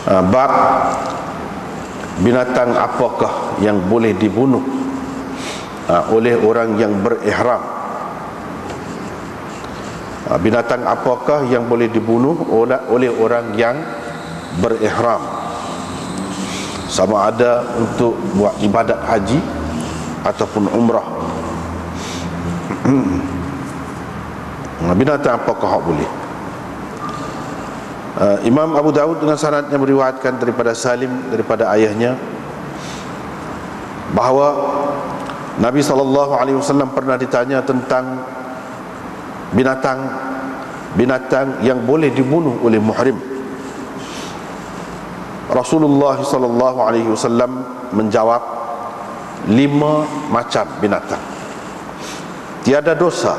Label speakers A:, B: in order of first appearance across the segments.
A: Bab binatang apakah yang boleh dibunuh oleh orang yang berihram. Binatang apakah yang boleh dibunuh oleh orang yang berihram, sama ada untuk buat ibadat haji ataupun umrah. Binatang apakah boleh? Imam Abu Daud dengan sanadnya meriwayatkan daripada Salim daripada ayahnya bahawa Nabi SAW pernah ditanya tentang binatang yang boleh dibunuh oleh muhrim. Rasulullah SAW menjawab 5 macam binatang. Tiada dosa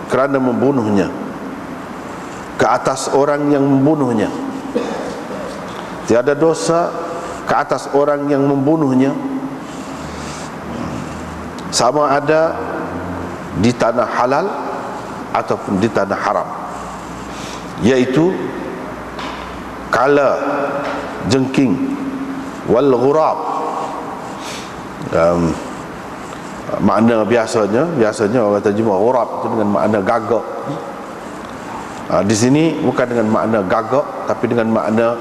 A: kerana membunuhnya ke atas orang yang membunuhnya. Tiada dosa ke atas orang yang membunuhnya, sama ada di tanah halal ataupun di tanah haram, yaitu kala, jengking, wal ghurab. Makna biasanya orang terjemah ghurab itu dengan makna gagak. Di sini bukan dengan makna gagak, tapi dengan makna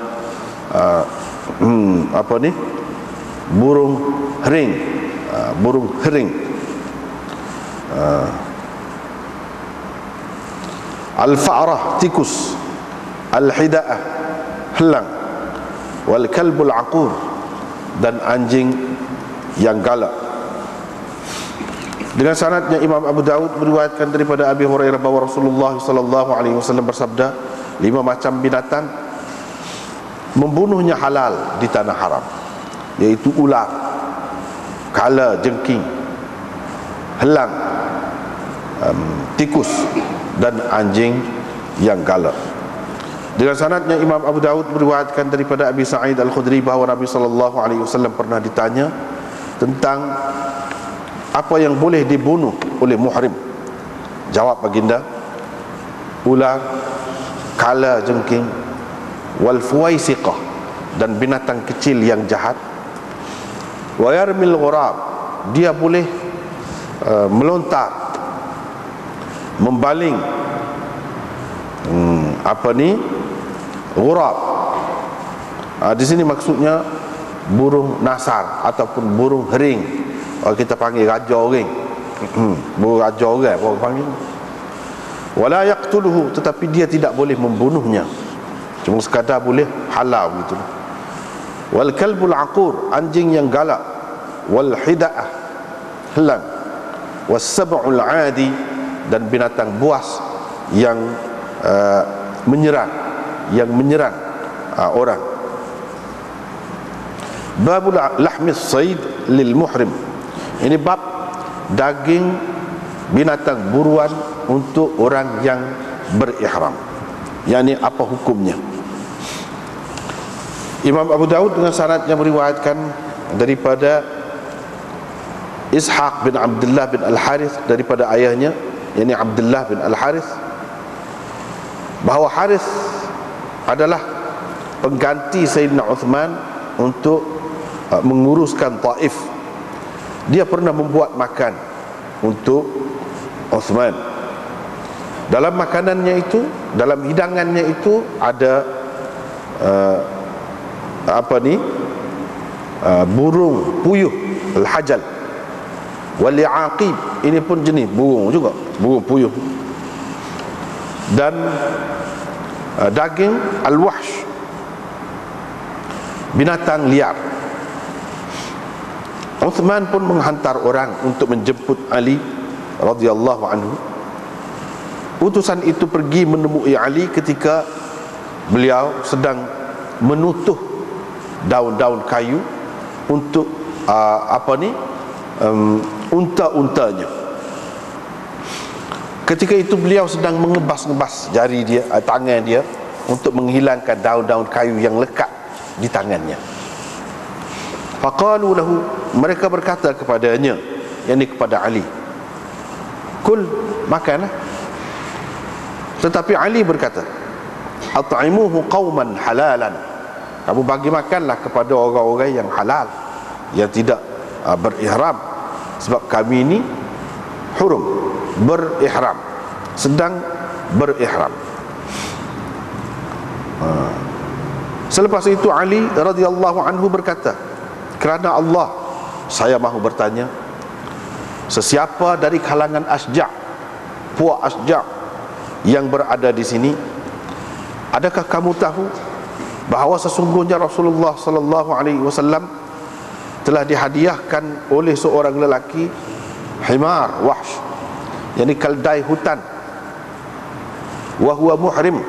A: burung hering. Burung hering. Al-fa'rah, tikus. Al-hida'ah, helang. Wal kalbul aqur, dan anjing yang galak. Dengan sanadnya Imam Abu Daud meriwayatkan daripada Abi Hurairah bahawa Rasulullah SAW bersabda, 5 macam binatang membunuhnya halal di tanah haram, yaitu ular, kala, jengking, helang, tikus, dan anjing yang galak. Dengan sanadnya Imam Abu Daud meriwayatkan daripada Abi Sa'id Al-Khudri bahawa Nabi SAW pernah ditanya tentang apa yang boleh dibunuh oleh muhrim. Jawab baginda, ular, kala, jengking, wal fuwaisiqah, dan binatang kecil yang jahat. Wa yarmil ghurab, dia boleh melontar, membaling ghurab. Di sini maksudnya burung nasar ataupun burung hering. Kita panggil raja orang. Burung raja orang apa panggil. Wala yaqtuluhu, tetapi dia tidak boleh membunuhnya, cuma sekadar boleh halau gitu. Wal kalbul aqur, anjing yang galak. Wal hida'ah, helang. Was sab'ul adi, dan binatang buas yang menyerang orang. Babul lahmis sayd lil muhrim, ini bab daging binatang buruan untuk orang yang berihram. Yani apa hukumnya? Imam Abu Daud dengan sanadnya meriwayatkan daripada Ishaq bin Abdullah bin Al-Harith daripada ayahnya, yani Abdullah bin Al-Harith, bahawa Harith adalah pengganti Sayyidina Uthman untuk menguruskan Taif. Dia pernah membuat makan untuk Uthman. Dalam makanannya itu, dalam hidangannya itu ada burung puyuh, al-hajal, wal aqib, ini pun jenis burung juga, burung puyuh, dan daging al-wahsh, binatang liar. Uthman pun menghantar orang untuk menjemput Ali radhiyallahu anhu. Utusan itu pergi menemui Ali ketika beliau sedang menutuh daun-daun kayu untuk unta-untanya. Ketika itu beliau sedang mengebas-ngebas jari dia, tangan dia, untuk menghilangkan daun-daun kayu yang lekat di tangannya. Faqalu lahu, mereka berkata kepadanya, yakni kepada Ali, kul, makanlah. Tetapi Ali berkata, at'imuhu qauman halalan, kamu bagi makanlah kepada orang-orang yang halal, yang tidak berihram. Sebab kami ini hurum, berihram, sedang berihram. Selepas itu Ali radhiyallahu anhu berkata, kerana Allah, saya mahu bertanya, sesiapa dari kalangan Asja', puak Asja' yang berada di sini, adakah kamu tahu bahawa sesungguhnya Rasulullah sallallahu alaihi wasallam telah dihadiahkan oleh seorang lelaki himar wahsh, yakni keldai hutan, wa huwa muhrim,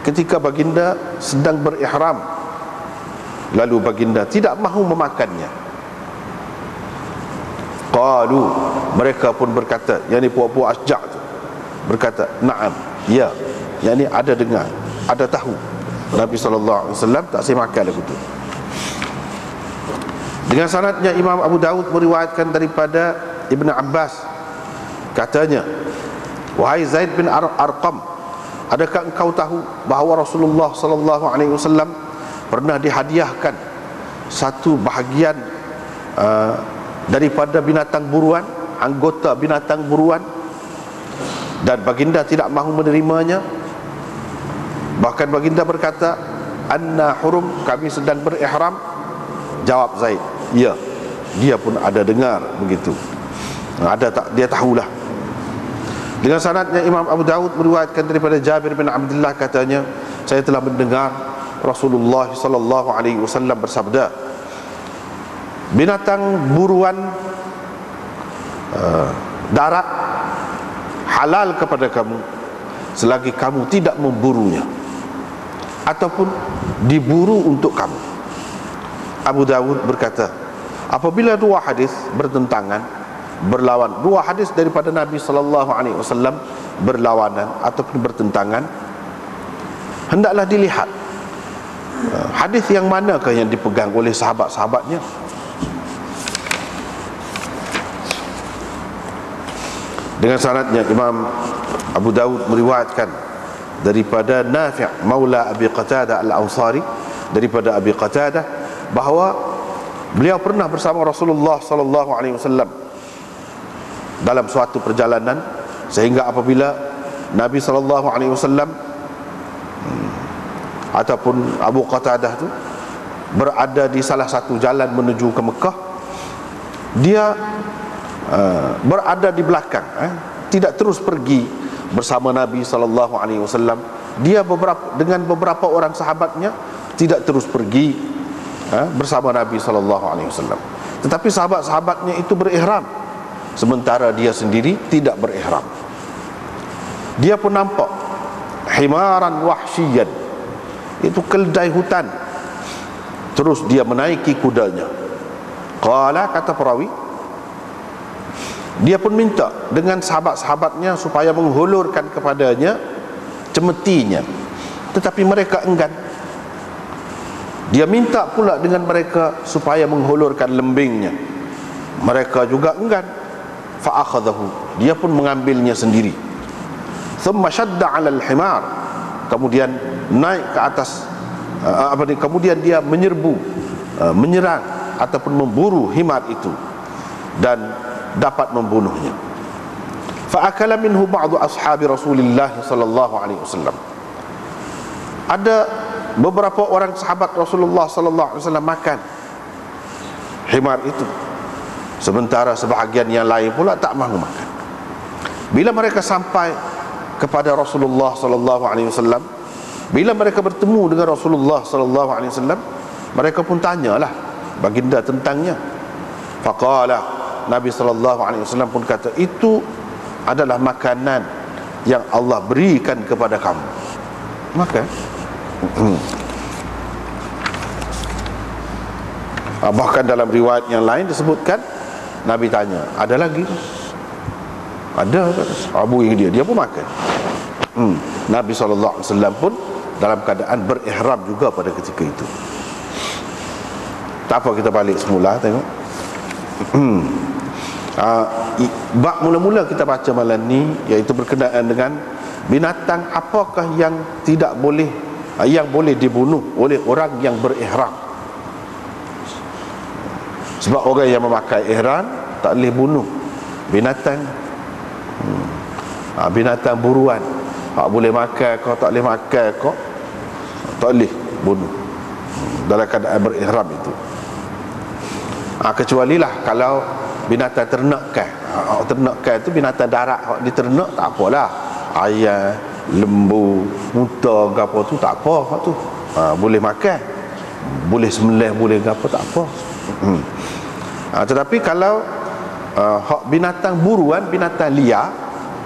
A: ketika baginda sedang berihram. Lalu baginda tidak mahu memakannya. Qalu, mereka pun berkata, yakni puak-puak Asja' tu berkata, na'am, ya, yakni ada dengar, ada tahu Nabi sallallahu alaihi wasallam tak saya makan lagu tu. Dengan sanadnya Imam Abu Daud meriwayatkan daripada Ibn Abbas, katanya, wahai Zaid bin Arqam, adakah engkau tahu bahawa Rasulullah sallallahu alaihi wasallam pernah dihadiahkan satu bahagian daripada binatang buruan, anggota binatang buruan, dan baginda tidak mahu menerimanya? Bahkan baginda berkata, anna hurum, kami sedang berihram. Jawab Zaid, ya, dia pun ada dengar begitu, ada tak, dia tahulah. Dengan sanadnya Imam Abu Daud meriwayatkan daripada Jabir bin Abdullah, katanya, saya telah mendengar Rasulullah sallallahu alaihi wasallam bersabda, binatang buruan darat halal kepada kamu selagi kamu tidak memburunya ataupun diburu untuk kamu. Abu Dawud berkata, apabila dua hadis bertentangan, berlawan, dua hadis daripada Nabi sallallahu alaihi wasallam berlawanan ataupun bertentangan, hendaklah dilihat hadis yang manakah yang dipegang oleh sahabat-sahabatnya. Dengan sanadnya Imam Abu Dawud meriwayatkan daripada Nafi' maula Abi Qatadah Al-Ansari, daripada Abi Qatadah, bahawa beliau pernah bersama Rasulullah sallallahu alaihi wasallam dalam suatu perjalanan, sehingga apabila Nabi sallallahu alaihi wasallam ataupun Abu Qatadah tu berada di salah satu jalan menuju ke Mekah, dia berada di belakang, tidak terus pergi bersama Nabi sallallahu alaihi wasallam. Dia dengan beberapa orang sahabatnya tidak terus pergi bersama Nabi sallallahu alaihi wasallam, tetapi sahabat-sahabatnya itu berihram, sementara dia sendiri tidak berihram. Dia pun nampak himaran wahsyiyan, itu keldai hutan. Terus dia menaiki kudanya. Qala, kata perawi, dia pun minta dengan sahabat-sahabatnya supaya menghulurkan kepadanya cemetinya, tetapi mereka enggan. Dia minta pula dengan mereka supaya menghulurkan lembingnya, mereka juga enggan. Fa'akhadahu, dia pun mengambilnya sendiri. Thumma shadda 'ala al-himar, kemudian naik ke atas kemudian dia menyerbu, menyerang ataupun memburu himar itu dan dapat membunuhnya. Fa'akala minhu ba'du ashabi Rasulillah sallallahu alaihi wasallam. Ada beberapa orang sahabat Rasulullah sallallahu alaihi wasallam makan himar itu, sementara sebahagian yang lain pula tak mahu makan. Bila mereka sampai kepada Rasulullah sallallahu alaihi wasallam, bila mereka bertemu dengan Rasulullah sallallahu alaihi wasallam, mereka pun tanyalah baginda tentangnya. Faqala, Nabi sallallahu alaihi wasallam pun kata, itu adalah makanan yang Allah berikan kepada kamu, makan. Bahkan dalam riwayat yang lain disebutkan, Nabi tanya, ada lagi? Ada, Abu dia pun makan. Nabi SAW pun dalam keadaan berihram juga pada ketika itu. Tak apa, kita balik semula, tengok. Bab mula-mula kita baca malam ni, iaitu berkenaan dengan binatang apakah yang tidak boleh yang boleh dibunuh oleh orang yang berihram. Sebab orang yang memakai ihram tak boleh bunuh binatang. Binatang buruan tak boleh makan kau, tak boleh makan kau, tak boleh bunuh dalam keadaan berihram itu. Kecuali lah kalau binatang ternakan. Ternakan itu binatang darat, diternak tak apalah, ayam, lembu, unta ke apa tu tak apa, tu boleh makan, boleh sembelih, boleh ke apa, tak apa. Tetapi kalau hak binatang buruan, binatang liar,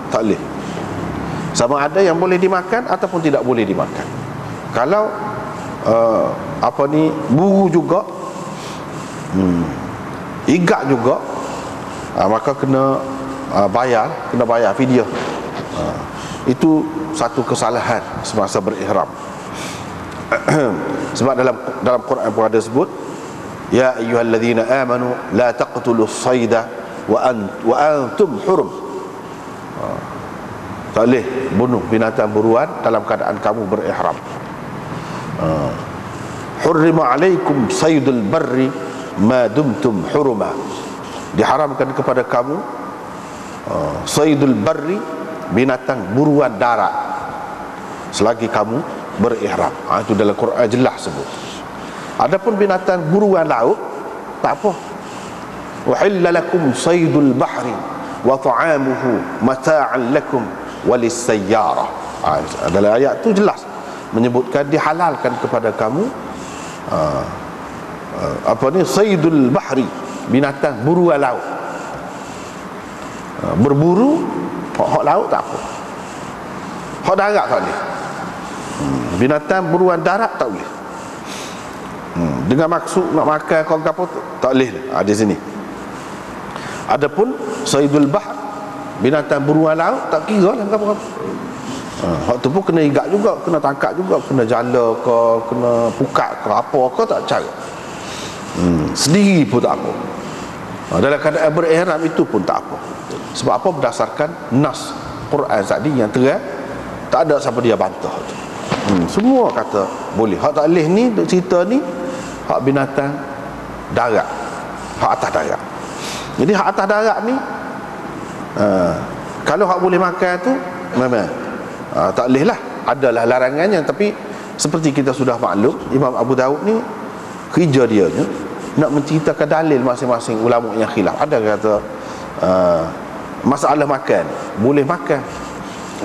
A: tak boleh. Sama ada yang boleh dimakan ataupun tidak boleh dimakan. Kalau buru juga, igak juga, maka kena bayar fidyah. Itu satu kesalahan semasa berihram. Sebab dalam Quran pun ada sebut, ya ayyuhalladzina amanu la taqtulus sayda wa antum hurum. Tak boleh bunuh binatang buruan dalam keadaan kamu berihram. Hurrima alaikum saydul barri ma dumtum huruma. Diharamkan kepada kamu saydul barri, binatang buruan darat, selagi kamu berihram. Itu dalam Quran jelas sebut. Adapun binatang buruan laut tak apa. Uhilla lakum saydul bahri wa ta'amuhu mata'an lakum walisayyarah. Dalam ayat tu jelas menyebutkan dihalalkan kepada kamu saydul bahri, binatang buruan laut. Berburu hak laut tak apa, hak darat tak boleh. Binatang buruan darat tak boleh. Dengan maksud nak makan kau apa tak boleh di sini. Adapun saydul bahr, binatang buruan laut, tak kira lah apa-apa. Hak tu pun kena igak juga, kena tangkap juga, kena jala ke, kena pukat ke, apa ke, tak cara. Sendiri pun tak apa. Dalam keadaan berihram itu pun tak apa. Sebab apa? Berdasarkan nas Quran tadi yang terang, tak ada siapa dia bantah tu. Semua kata boleh. Hak tak boleh ni, cerita ni hak binatang darat, hak atas darat. Jadi hak atas darat ni kalau hak boleh makan tu memang tak boleh lah, adalah larangannya. Tapi seperti kita sudah maklum, Imam Abu Daud ni kerja dia ni nak menceritakan dalil masing-masing ulama yang khilaf. Ada kata masalah makan, boleh makan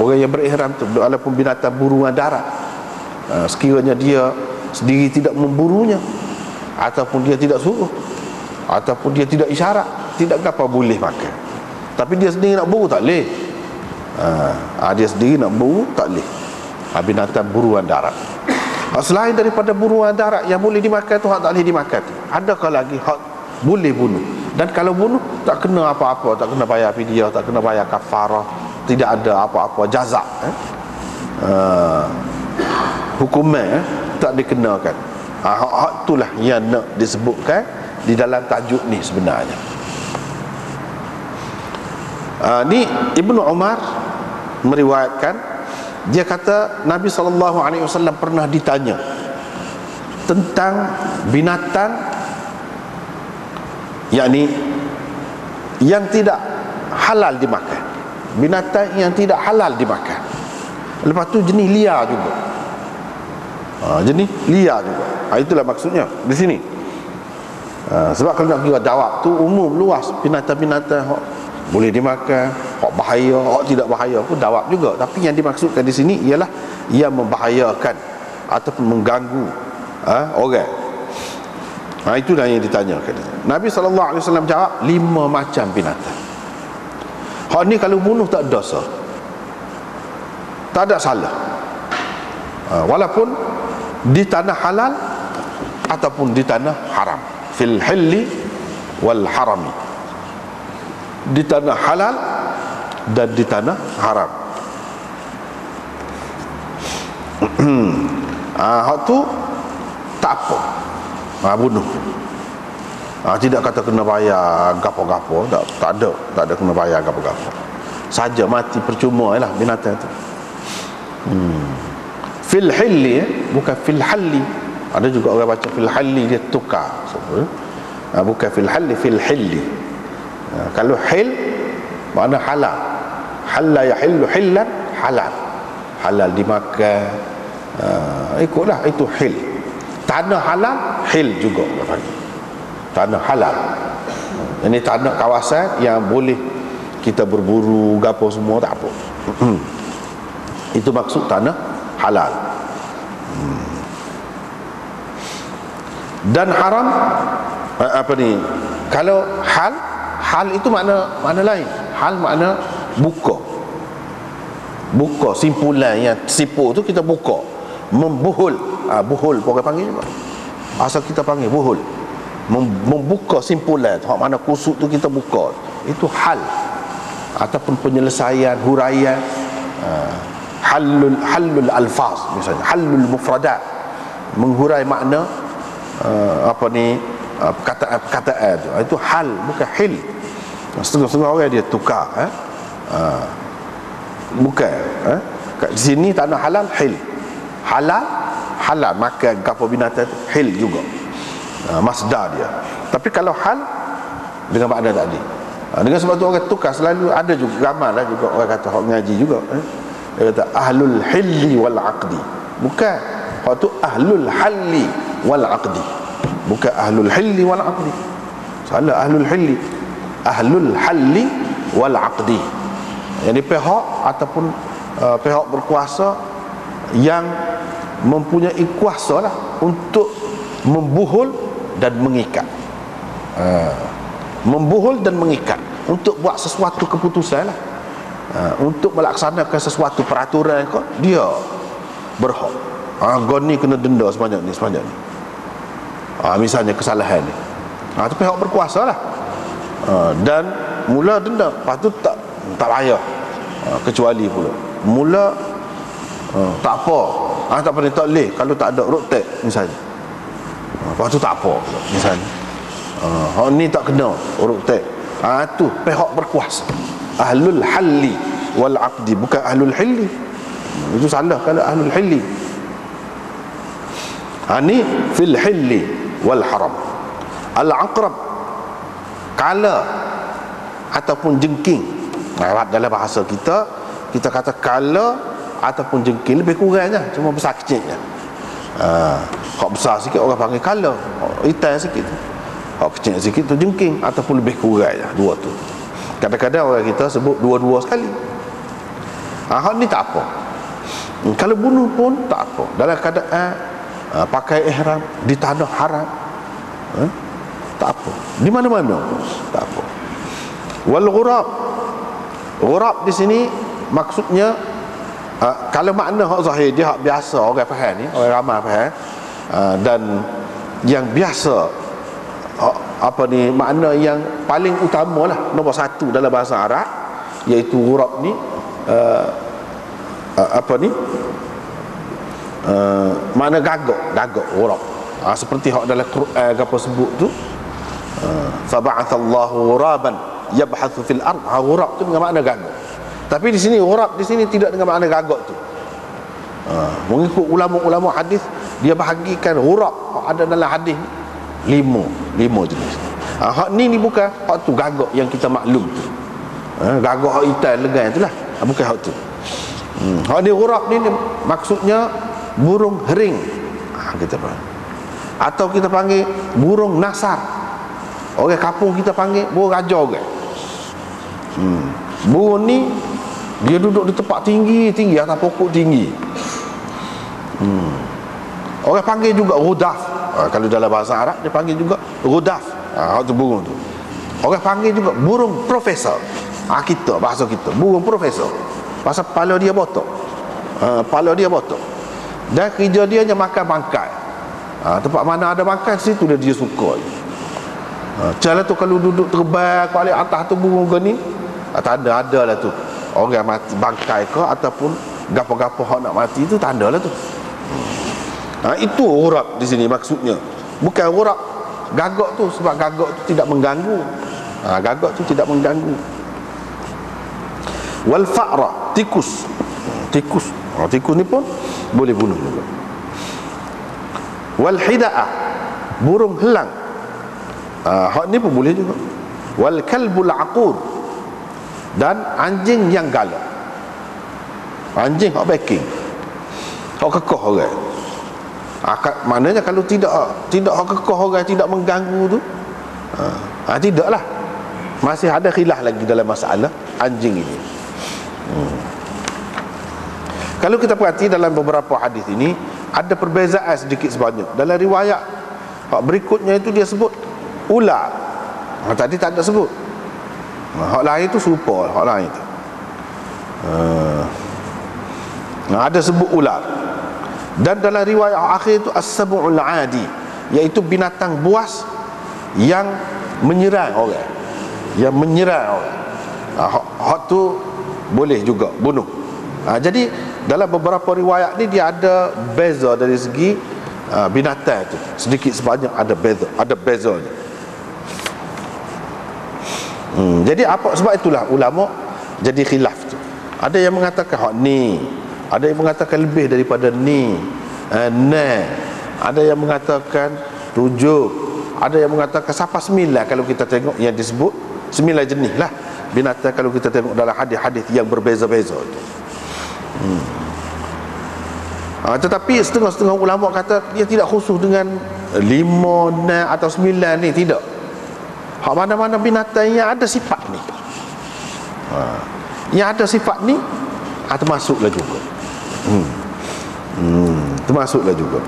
A: orang yang berihram tu walaupun binatang buruan darat, sekiranya dia sendiri tidak memburunya, ataupun dia tidak suruh, ataupun dia tidak isyarat, tidak apa boleh makan. Tapi dia sendiri nak buru tak boleh. Dia sendiri nak buru tak boleh. Binatang buruan darat. Selain daripada buruan darat yang boleh dimakan tu, hak tak boleh dimakan tu, adakah lagi hak boleh bunuh? Dan kalau bunuh tak kena apa-apa, tak kena bayar fidyah, tak kena bayar kafarah, tidak ada apa-apa jazak, hukuman tak dikenakan. Hak itulah yang nak disebutkan di dalam tajuk ni sebenarnya. Ni Ibnu Umar meriwayatkan, dia kata Nabi SAW pernah ditanya tentang binatang yakni yang tidak halal dimakan, binatang yang tidak halal dimakan. Lepas tu jenis liar juga, jenis liar juga. Itulah maksudnya di sini. Sebab kalau nak kira jawab tu umum luas, binatang-binatang boleh dimakan, hak bahaya, hak tidak bahaya pun jawab juga. Tapi yang dimaksudkan di sini ialah yang membahayakan ataupun mengganggu orang. Itulah yang ditanyakan. Nabi SAW jawab 5 macam binatang. Hak ni kalau bunuh tak dosa, tak ada salah, walaupun di tanah halal ataupun di tanah haram. Fil hilli wal harami, di tanah halal dan di tanah haram. Hak tu tak apa, bunuh. Tidak kata kena bayar gapo-gapo, tak ada kena bayar gapo-gapo. Saja mati percuma lah binatang tu. Fil hilli, bukan fil halli. Ada juga orang baca fil halli, dia tukar. Bukan fil halli, fil hilli. Kalau hil makna halal. Halla yahillu hillan, halal. Halal dimakan. Ikutlah, itu hil. Tanah halal, hil juga orang panggil. Tanah halal. Ini tanah kawasan yang boleh kita berburu, gapo semua, tak apa. Itu maksud tanah halal. Dan haram, apa ni? Kalau hal itu makna lain. Hal makna buka. Buka, simpulan yang sipu tu kita buka. Membuhul. Buhul pun orang panggil juga. Asal kita panggil buhul. Membuka simpulan tu, mana kusuk tu kita buka. Itu hal. Ataupun penyelesaian, huraian. Halul alfaz misalnya, halul mufradat, menghurai makna perkataan tu. Itu hal, bukan hil. Setengah-setengah orang dia tukar, bukan. Kat sini tanah halal, hil. Halal makan gapo binatang tu, hil juga. Masdar dia. Tapi kalau hal dengan makna tadi, dengan sebab tu orang tukar selalu. Ada juga ramai lah juga orang kata, orang ngaji juga, dia kata ahlul hilli wal aqdi. Bukan, hak tu ahlul halli wal aqdi, bukan ahlul hilli wal aqdi. Salah, ahlul hilli, ahlul halli wal aqdi. Yang pihak ataupun pihak berkuasa yang mempunyai kuasa lah untuk membuhul dan mengikat. Membuhul dan mengikat untuk buat sesuatu keputusan lah. Untuk melaksanakan sesuatu peraturan kau, dia berhak. Kau ni kena denda sebanyak ni. Misalnya kesalahan ni, tu pihak berkuasa lah. Dan mula denda, lepas tu tak payah. Kecuali pula mula tak apa, tak apa ni, tak boleh kalau tak ada road tax misalnya. Lepas tu tak apa pula, misalnya ni tak kena road tax. Tu pihak berkuasa, ahlul halli wal aqdi, bukan ahlul hilli. Itu salah kalau ahlul hilli. Ni fil hilli wal haram. Al aqrab, kala ataupun jengking. Dalam bahasa kita kata kala ataupun jengking, lebih kurangnya, cuma besar kecilnya. Hak besar sikit orang panggil kala, hitam sikit. Hak kecil sikit tu jengking ataupun lebih kurangnya, dua tu. Kadang-kadang orang kita sebut dua-dua sekali. Hak ni tak apa. Kalau bunuh pun tak apa. Dalam keadaan pakai ihram di tanah haram, tak apa. Di mana-mana pun tak apa. Wal ghurab di sini maksudnya, kalau makna hak zahir dia hak biasa orang faham ni, orang ramai faham, dan yang biasa, makna yang paling utama lah, nombor satu dalam bahasa Arab, iaitu ghurab ni makna gagak ghurab. Seperti hak dalam Quran apa sebut tu, faba'athallahu ghuraban yabhathu fil ard. Ghurab tu dengan makna gagak. Tapi di sini ghurab di sini tidak dengan makna gagak tu. Mengikut ulama-ulama hadis, dia bahagikan ghurab ada dalam hadis lima jenis. Hak ni bukan hak tu gagak yang kita maklum tu. Gagak hak hitam legan itulah, bukan hak tu. Hak ni ghurab ni maksudnya burung hering. Kita panggil, atau kita panggil burung nasar. Orang kampung kita panggil burung raja orang. Burung ni dia duduk di tempat tinggi atas pokok tinggi. Orang panggil juga rudaf. Kalau dalam bahasa Arab dia panggil juga rudaf. Itu burung tu. Orang panggil juga burung profesor. Kita bahasa kita burung profesor. Pasal kepala dia botok. Dan kerja dia hanya makan bangkai. Tempat mana ada bangkai, situ dia suka. Cara tu kalau duduk terbang ke atas tu burung ke ni, tanda ada lah tu orang mati bangkai ke ataupun gapo-gapo hak nak mati tu, tanda lah tu. Itu ghurab di sini maksudnya. Bukan ghurab gagak tu, sebab gagak tu tidak mengganggu. Gagak tu tidak mengganggu. Wal fa'ra, tikus ni pun boleh bunuh juga. Wal hida'ah, burung helang, hak ni pun boleh juga. Wal kalbul aqur, dan anjing yang galak. Anjing hak backing, hak kekoh orang. Maknanya kalau tidak hak kekoh orang, tidak mengganggu tu, tidaklah. Masih ada khilaf lagi dalam masalah anjing ini. Kalau kita perhati dalam beberapa hadis ini, ada perbezaan sedikit sebanyak. Dalam riwayat hak berikutnya itu dia sebut ular. Tadi tak ada sebut. Hak lain tu serupa hak lain tu. Ada sebut ular. Dan dalam riwayat akhir itu as-sab'ul adi, iaitu binatang buas yang menyerang orang. Yang menyerang orang. Hak tu boleh juga bunuh. Jadi dalam beberapa riwayat ni dia ada beza dari segi binatang tu. Sedikit sebanyak ada bezanya. Jadi apa sebab itulah ulama jadi khilaf tu. Ada yang mengatakan hak ni, ada yang mengatakan lebih daripada ni, ada yang mengatakan 7, ada yang mengatakan sampai 9. Kalau kita tengok yang disebut 9 jenis lah binatang kalau kita tengok dalam hadis-hadis yang berbeza-beza tu. Tetapi setengah-setengah ulama kata dia tidak khusus dengan 5, 6 atau 9 ni, tidak. Hak mana-mana binatang yang ada sifat ni, yang ada sifat ni, termasuklah juga. Termasuklah juga.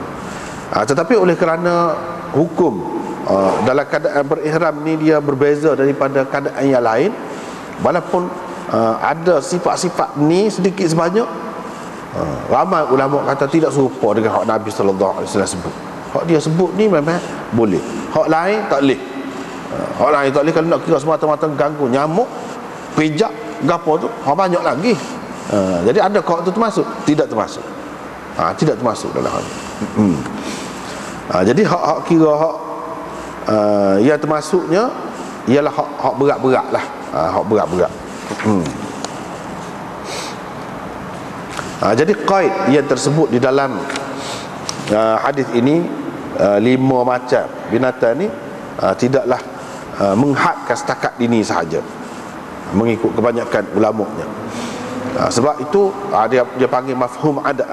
A: Tetapi oleh kerana hukum dalam keadaan berihram ni dia berbeza daripada keadaan yang lain, walaupun ada sifat-sifat ni sedikit sebanyak, ramai ulama kata tidak serupa dengan hak Nabi sallallahu alaihi wasallam sebut. Hak dia sebut ni memang boleh, hak lain tak boleh. Hak lain tak boleh. Kalau nak kira semata-mata ganggu nyamuk, pijak, gapo tu, hak banyak lagi. Jadi ada hak tu termasuk? Tidak termasuk. Tidak termasuk dalam hal ni. Jadi hak kira hak yang termasuknya ialah hak berat-berat lah. Hak berat-berat. Jadi qaid yang tersebut di dalam hadis ini, 5 macam binatang ni tidaklah menghadkan setakat ini sahaja, mengikut kebanyakan ulamanya. Sebab itu dia panggil mafhum adat,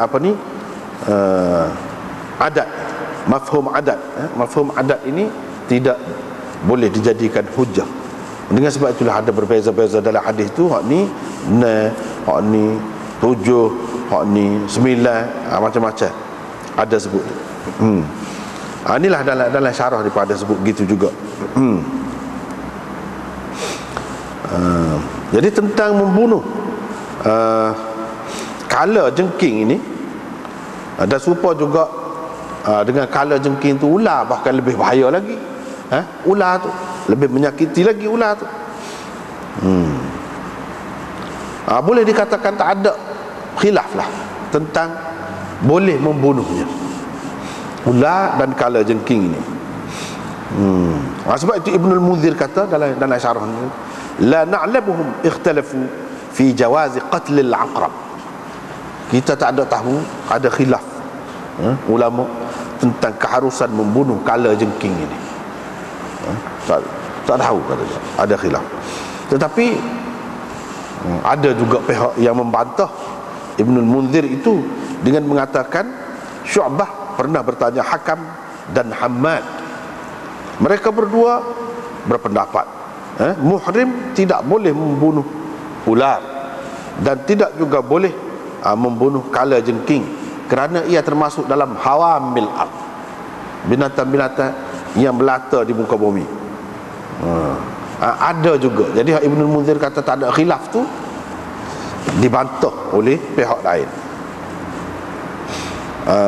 A: adat, mafhum adat. Mafhum adat ini tidak boleh dijadikan hujah. Dengan sebab itulah ada berbeza-beza dalam hadis tu, hak ni 6, hak ni 7, hak ni 9, macam-macam ada sebut. Inilah dalam syarah daripada sebut gitu juga. Jadi tentang membunuh kala jengking ini, dan serupa juga dengan kala jengking tu ular, bahkan lebih bahaya lagi. Ular tu lebih menyakiti lagi ular tu. Boleh dikatakan tak ada khilaf lah tentang boleh membunuhnya ular dan kala jengking ini. Sebab itu Ibnul Munzir kata dalam syarah ni, la na'lamuhum ikhtalafu fi jawazi qatl al-aqrab. Kita tak ada tahu ada khilaf ulama tentang keharusan membunuh kala jengking ini. Tak tahu katanya, ada khilaf. Tetapi ada juga pihak yang membantah Ibnul Munzir itu dengan mengatakan Syu'bah pernah bertanya Hakam dan Hammad. Mereka berdua berpendapat muhrim tidak boleh membunuh ular dan tidak juga boleh membunuh kala jengking, kerana ia termasuk dalam hawamil ard, binatang-binatang yang melata di muka bumi. Ada juga. Jadi Ibnul Munzir kata tak ada khilaf tu dibantah oleh pihak lain.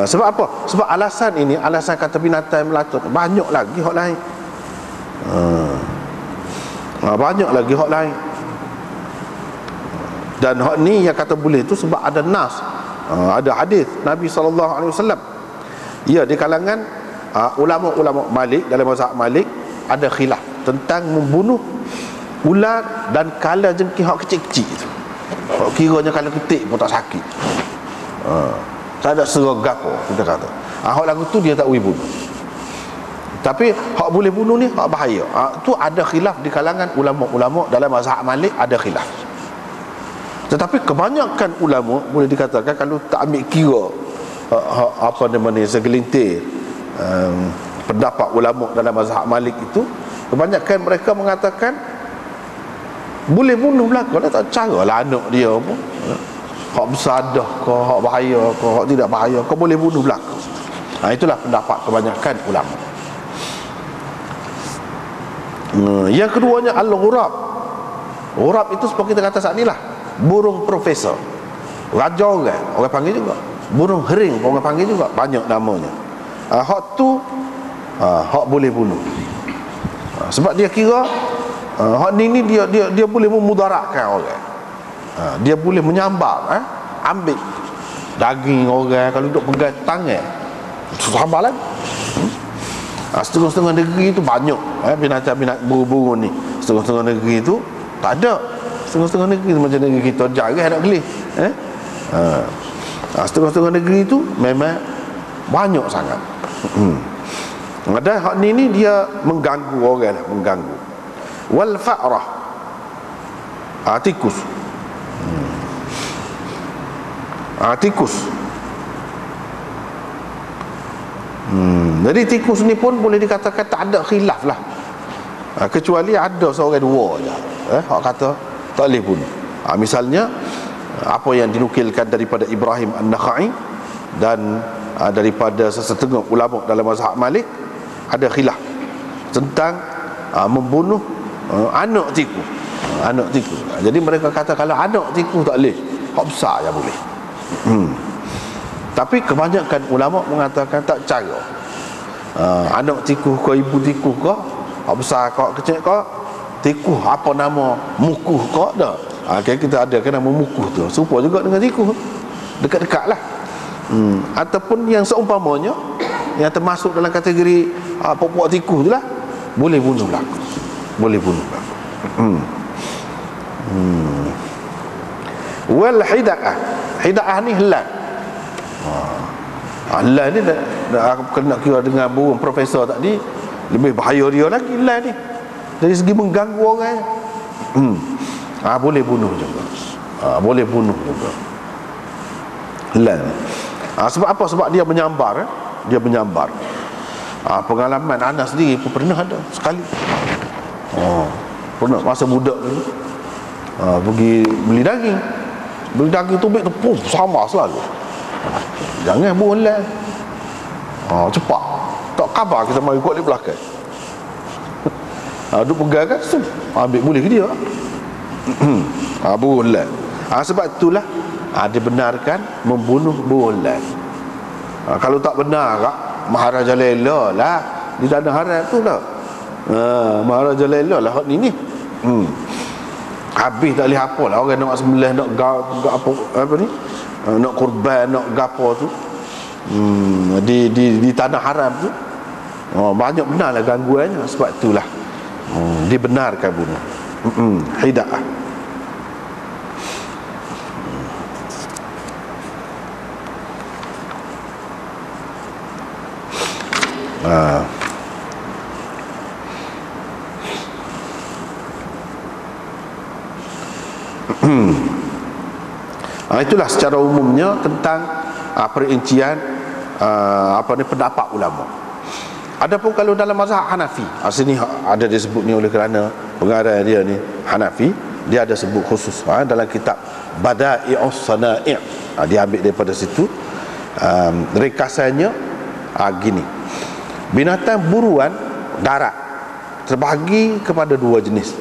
A: Sebab apa? Sebab alasan ini, alasan kata binatang yang melata, banyak lagi hak lain. Banyak lagi hak lain. Dan hak ni yang kata boleh tu sebab ada nas, ada hadis Nabi SAW. Ya, di kalangan ulama-ulama Malik, dalam mazhab Malik ada khilaf tentang membunuh ular dan kala jengking hak kecil-kecil tu. Kiranya kalau ketik pun tak sakit, tak ada seragam apa kita kata. Hak lagu tu dia tak boleh bunuh. Tapi hak boleh bunuh ni hak bahaya. Tu ada khilaf di kalangan ulama-ulama dalam mazhab Malik, ada khilaf. Tetapi kebanyakan ulama boleh dikatakan kalau tak ambil kira apa namanya segelintir pendapat ulama dalam mazhab Malik itu, kebanyakan mereka mengatakan boleh bunuh belaka, tak caralah anak dia pun hak bersadah ke, hak bahaya ke, hak tidak bahaya ke, boleh bunuh belaka. Itulah pendapat kebanyakan ulama. Yang keduanya al-ghurab. Ghurab itu seperti kita kata saat ni lah, burung profesor, raja orang panggil juga. Burung hering orang panggil juga, banyak namanya. Hak tu hak boleh bunuh. Sebab dia kira hak ni dia boleh memudaratkan orang. Dia boleh menyambar, ambil daging orang kalau duduk pegang tangan, sambar lagi. Setengah-setengah negeri itu banyak binatang-binatang burung-burung ni. Setengah-setengah negeri itu tak ada. Setengah-setengah negeri macam negeri kita jarang nak beli. Setengah-setengah negeri itu memang banyak sangat. Dan hak ni dia mengganggu orang lah, mengganggu. Wal fa'rah, tikus. Tikus. Jadi tikus ni pun boleh dikatakan tak ada khilaf lah, kecuali ada seorang dua je hak kata tak boleh bunuh. Misalnya apa yang dinukilkan daripada Ibrahim An-Nakhai dan daripada sesetengah ulama dalam mazhab Malik, ada khilaf tentang membunuh anak tikus. Anak tikus. Jadi mereka kata kalau anak tikus tak boleh, hak besar je boleh. Tapi kebanyakan ulama mengatakan tak cara. Anak tikus ke, ibu tikus ke, hak besar ke, kecil ke, tikus apa nama mukuh ke, dah. Kita ada kan nama mukuh tu, serupa juga dengan tikus, dekat-dekat lah. Ataupun yang seumpamanya, yang termasuk dalam kategori pokok tikus tu lah, boleh bunuh belaka. Boleh bunuh belaka. Wal hida'ah. Hida'ah ni helak. Helak ni dah kena kira dengan burung profesor tadi, lebih bahaya dia lagi helak ni, dari segi mengganggu orang. Boleh bunuh juga. Boleh bunuh juga helak. Sebab apa? Sebab dia menyambar. Dia menyambar. Pengalaman Anas sendiri pun pernah ada sekali. Pernah masa budak dulu, pergi beli daging. Beli daging tubik tu sama selalu. Jangan bunuh lah. Cepat. Tak khabar kita mari ikut di belakang. Duk pegang kan, ambil boleh ke dia. Bunuh lah. Sebab itulah dibenarkan membunuh burung elang. Kalau tak benar kak, Maharaja Lela lah di tanah haram tu lah. Maharaja Lela lah hak ni. Habis tak boleh apa lah orang nak sembelih, nak apa ni, nak kurban, nak gapo tu, di tanah haram tu, banyak benarlah gangguannya. Sebab itulah dibenarkan bunuh. Hida'ah. Itulah secara umumnya tentang perincian pendapat ulama. Adapun kalau dalam mazhab Hanafi, sini ada disebut ni oleh kerana pengarang dia ni Hanafi, dia ada sebut khusus dalam kitab Bada'i'us Sana'i'. Dia ambil daripada situ. Ringkasannya gini. Binatang buruan darat terbahagi kepada dua jenis,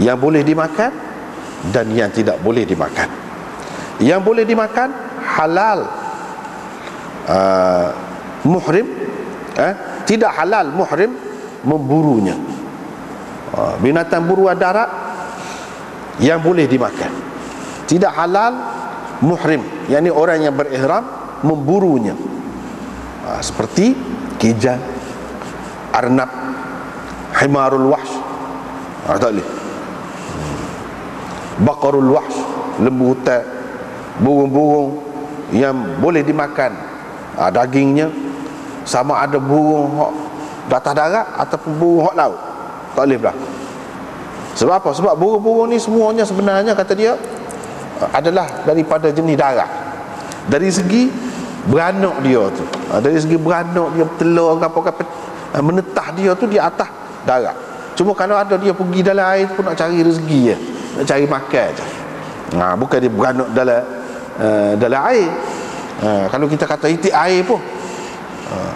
A: yang boleh dimakan dan yang tidak boleh dimakan. Yang boleh dimakan halal muhrim, tidak halal muhrim memburunya. Binatang buruan darat yang boleh dimakan, tidak halal muhrim, yakni orang yang berihram memburunya. Seperti kijang, arnab, himarul wahsh, tak boleh. Baqarul wahsh, lembu hutan, burung-burung yang boleh dimakan dagingnya sama ada burung hok atas darat ataupun burung hok laut, tak boleh berlaku. Sebab apa? Sebab burung-burung ni semuanya sebenarnya kata dia adalah daripada jenis darat. Dari segi beranak dia tu, dari segi beranak dia, telur apa-apa menetah dia tu di atas darat. Cuma kalau ada dia pergi dalam air pun nak cari rezeki je, nak cari makan je. Bukan dia beranak dalam air. Kalau kita kata itik air pun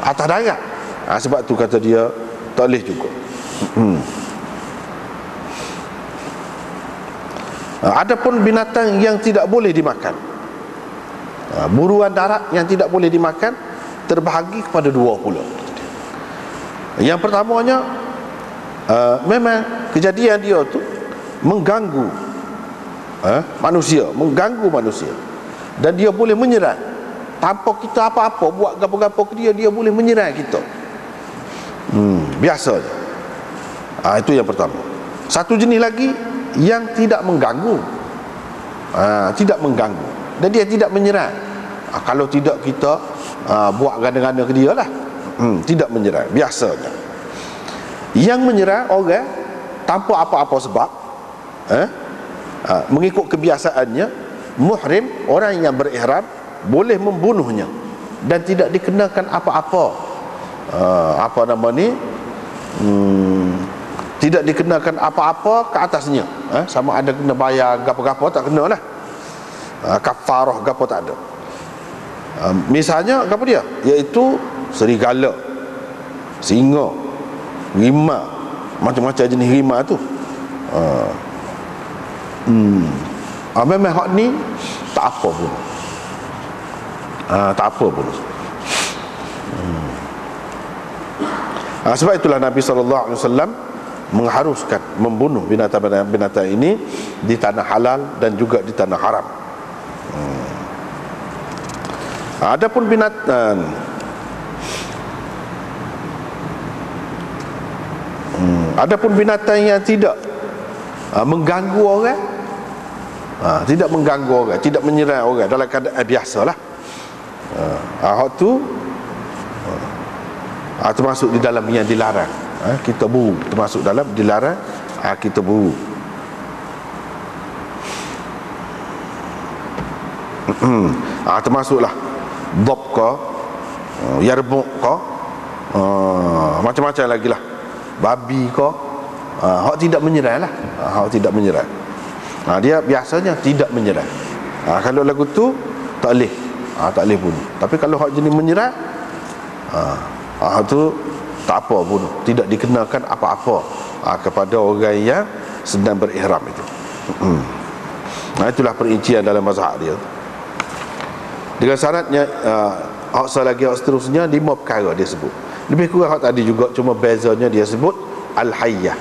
A: atas darat. Sebab tu kata dia tak boleh juga. Adapun binatang yang tidak boleh dimakan, buruan darat yang tidak boleh dimakan terbahagi kepada dua pula. Yang pertamanya, memang kejadian dia tu mengganggu manusia, dan dia boleh menyerang tanpa kita apa-apa buat gapo-gapo ke dia, dia boleh menyerang kita. Biasa je. Itu yang pertama. Satu jenis lagi yang tidak mengganggu, tidak mengganggu, dan dia tidak menyerang. Kalau tidak kita buat ganda-ganda ke dia lah. Tidak menyerang, biasanya. Yang menyerang orang tanpa apa-apa sebab, mengikut kebiasaannya, muhrim, orang yang berihram, boleh membunuhnya dan tidak dikenakan apa-apa. Apa nama ni, tidak dikenakan apa-apa ke atasnya. Sama ada kena bayar gapo-gapo, tak kena lah. Kafarah gapo tak ada. Misalnya gapo dia, iaitu serigala, singa, rimau, macam-macam jenis rimau tu. Memang hak ni tak apa pun. Tak apa pun. Sebab itulah Nabi SAW mengharuskan membunuh binatang-binatang ini di tanah halal dan juga di tanah haram. Adapun binatang yang tidak mengganggu orang, tidak mengganggu orang, tidak menyerang orang dalam keadaan biasalah, hak tu termasuk di dalam yang dilarang. Kita buru, termasuk dalam dilarang, kita buru. Termasuklah dop ke, yarbuk ke, macam-macam lagi lah, babi ke, hak tidak menyerang lah, hak tidak menyerang. Dia biasanya tidak menyerang. Kalau lagu tu tak boleh, tak boleh bunuh. Tapi kalau hak jenis menyerang, tu tak apa bunuh, tidak dikenakan apa-apa kepada orang yang sedang berihram itu. Itulah perincian dalam mazhab dia. Dengan syaratnya, hak lagi hak seterusnya 5 perkara dia sebut. Lebih kurang hak tadi juga, cuma bezanya dia sebut al-hayyah,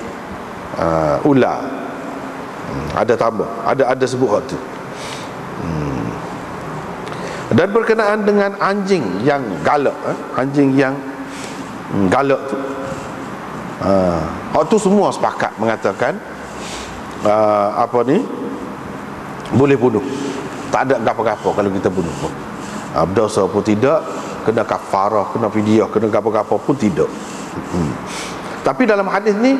A: ular. Ada tambah, ada sebut hak tu. Dan berkenaan dengan anjing yang galak, anjing yang galak tu, hak tu semua sepakat mengatakan apa ni, boleh bunuh. Tak ada gapo-gapo kalau kita bunuh pun. Berdosa pun tidak, kena kafarah, kena fidyah, kena gapo-gapo pun tidak. Tapi dalam hadis ni,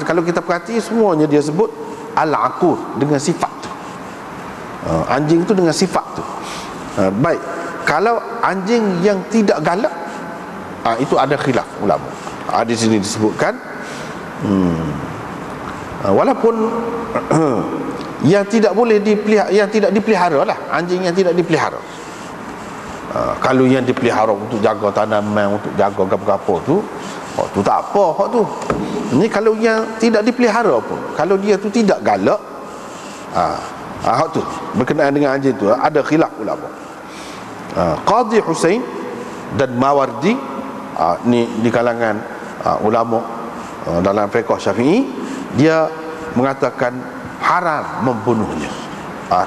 A: kalau kita perhati, semuanya dia sebut al-aqur, dengan sifat tu. Anjing tu dengan sifat tu. Baik, kalau anjing yang tidak galak, itu ada khilaf ulama. Di sini disebutkan, walaupun yang tidak boleh dipelihara, yang tidak dipelihara lah, anjing yang tidak dipelihara. Kalau yang dipelihara untuk jaga tanaman, untuk jaga gapo-gapo tu, hak tu tak apa, hak tu. Ini kalau yang tidak dipelihara pun, kalau dia tu tidak galak, hak tu berkenaan dengan anjing tu ada khilaf ulama. Qadhi Husain dan Mawardi, ni di kalangan ulama dalam fiqh Syafi'i, dia mengatakan haram membunuhnya.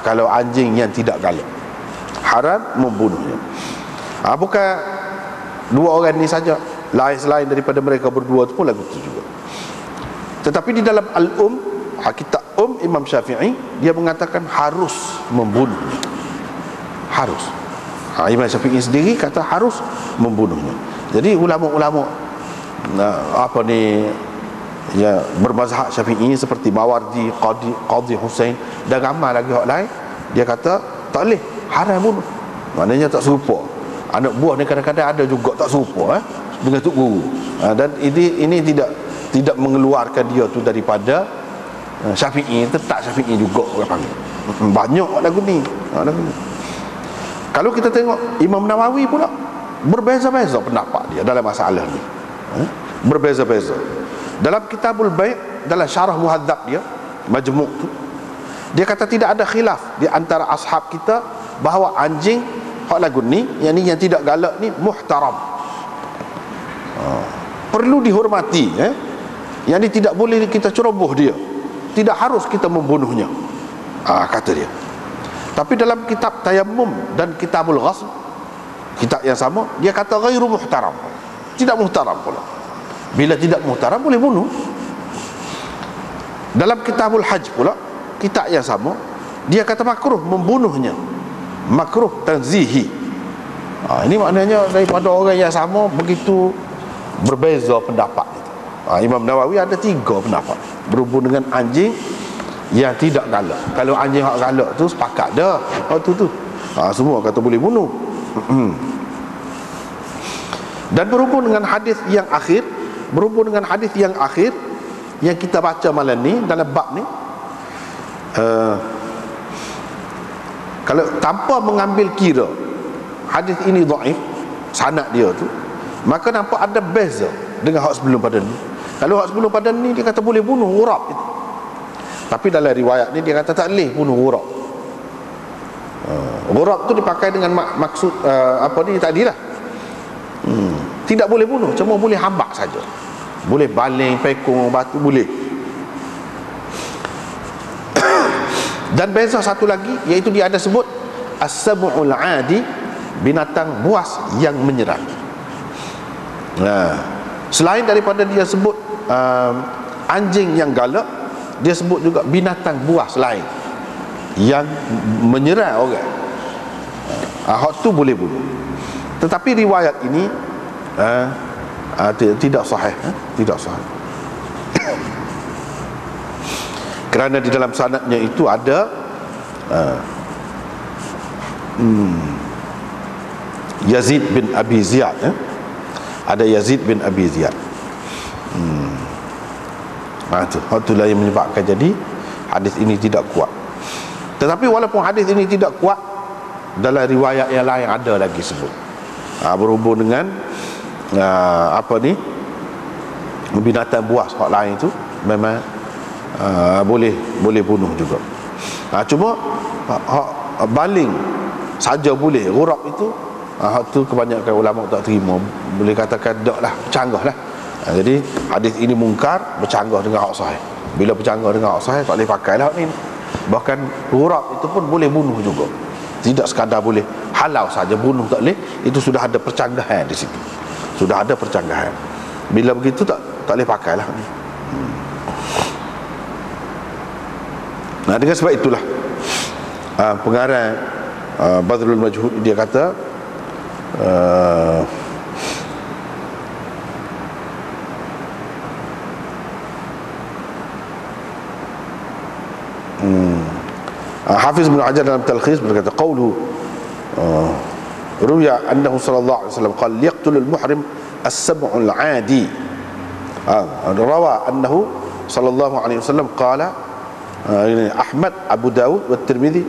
A: Kalau anjing yang tidak galak, haram membunuhnya. Bukan dua orang ni saja, selain daripada mereka berdua tu pun lagu tu juga. Tetapi di dalam kitab Imam Syafi'i, dia mengatakan harus membunuhnya. Harus. Imam Syafi'i sendiri kata harus membunuhnya. Jadi ulama-ulama apa ni ya bermazhab Syafi'i seperti Mawardi, Qadhi Hussein dan ramai lagi hak lain, dia kata tak boleh, haram bunuh. Maknanya tak serupa. Anak buah ni kadang-kadang ada juga tak serupa dengan tok guru. Dan ini tidak mengeluarkan dia tu daripada Syafi'i, tetap Syafi'i juga orang panggil. Banyak lagu ni. Kalau kita tengok Imam Nawawi pula berbeza-beza pendapat dia dalam masalah ni. Berbeza-beza. Dalam Kitabul Bai', dalam syarah Muhadzab dia, Majmu' tu, dia kata tidak ada khilaf di antara ashab kita bahawa anjing hak lagu ni, yang tidak galak ni muhtaram. Perlu dihormati, Yang ni tidak boleh kita ceroboh dia. Tidak harus kita membunuhnya. Kata dia. Tapi dalam kitab Tayammum dan Kitabul Ghasl, kitab yang sama, dia kata ghairu muhtaram. Tidak muhtaram pula. Bila tidak muhtaram boleh bunuh. Dalam Kitabul Hajj pula, kitab yang sama, dia kata makruh membunuhnya. Makruh tanzihi. Ini maknanya daripada orang yang sama begitu berbeza pendapat. Imam Nawawi ada 3 pendapat berhubung dengan anjing yang tidak galak. Kalau anjing hak galak tu sepakat dah. Semua kata boleh bunuh. Dan berhubung dengan hadis yang akhir, yang kita baca malam ni dalam bab ni, kalau tanpa mengambil kira hadis ini dhaif, sanad dia tu, maka nampak ada beza dengan hak sebelum pada ni. Kalau hak sebelum pada ni dia kata boleh bunuh ghurab itu, tapi dalam riwayat ni dia kata tak boleh bunuh ghurab. Ghurab tu dipakai dengan maksud apa ni tadilah. Tidak boleh bunuh, cuma boleh hambak saja. Boleh baling, pekong, batu boleh. Dan beza satu lagi, iaitu dia ada sebut as-sab'ul 'adi, binatang buas yang menyerang. Selain daripada dia sebut anjing yang galak, dia sebut juga binatang buas lain yang menyerang orang. Hak tu boleh bunuh. Tetapi riwayat ini tidak sahih, tidak sahih. Kerana di dalam sanadnya itu ada Yazid bin Abi Ziyad, ada Yazid bin Abi Ziyad. Itulah yang menyebabkan jadi hadis ini tidak kuat. Tetapi walaupun hadis ini tidak kuat, dalam riwayat yang lain ada lagi sebut berhubung dengan apa ni, binatang buas hak lain tu memang boleh bunuh juga. Cuma baling saja boleh, ghurab itu hak tu kebanyakan ulama tak terima, boleh katakan tak lah, bercanggah lah. Jadi hadis ini mungkar, bercanggah dengan hak sahih. Bila bercanggah dengan hak sahih tak boleh pakai lah ni. Bahkan ghurab itu pun boleh bunuh juga, tidak sekadar boleh, halau saja, bunuh tak boleh. Itu sudah ada percanggahan di situ, sudah ada percanggahan. Bila begitu tak boleh pakai lah ni. Dengan sebab itulah pengarang Badrul Majhud dia kata Hafiz bin Hajar dalam Talkhis berkata qauluhu ruya annahu sallallahu alaihi wasallam qala yaqtulul muhrim as-sab'ul 'adi. Rawa annahu sallallahu alaihi wasallam qala Ahmad, Abu Dawud wa Tirmidzi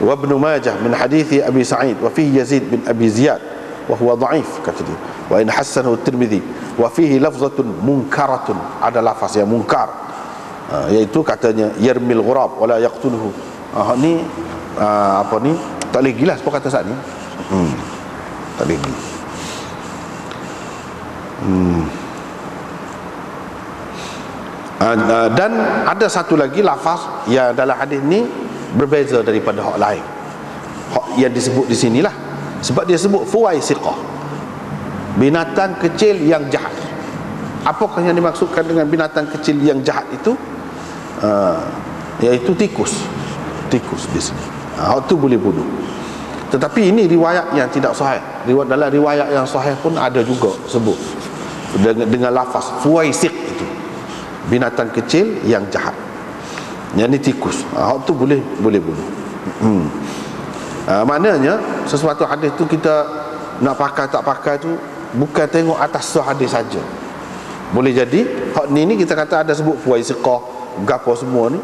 A: wa Ibn Majah min hadithi Abi Sa'id wa fihi Yazid bin Abi Ziyad wa huwa dha'if, kata dia. Wa in hassanahu Tirmidzi wa fihi lafzatun munkaratun, ada lafaz yang munkar, iaitu katanya yarmil ghurab wala yaqtuluhu. Ni apa ni, tak boleh gila apa kata saat ni. Tak boleh gila. Dan ada satu lagi lafaz yang dalam hadis ni berbeza daripada hak lain, hak yang disebut di sinilah. Sebab dia sebut fuwaisiqah, binatang kecil yang jahat. Apakah yang dimaksudkan dengan binatang kecil yang jahat itu? Iaitu tikus di sini. Hak tu boleh bunuh. Tetapi ini riwayat yang tidak sahih. Dalam riwayat yang sahih pun ada juga sebut dengan lafaz fuwaisiq, itu binatang kecil yang jahat. Yang ni tikus. Hak tu boleh bunuh. Maknanya sesuatu hadis tu kita nak pakai tak pakai tu bukan tengok atas hadis saja. Boleh jadi hak ni kita kata ada sebut fuwaisiqah, gapo semua ni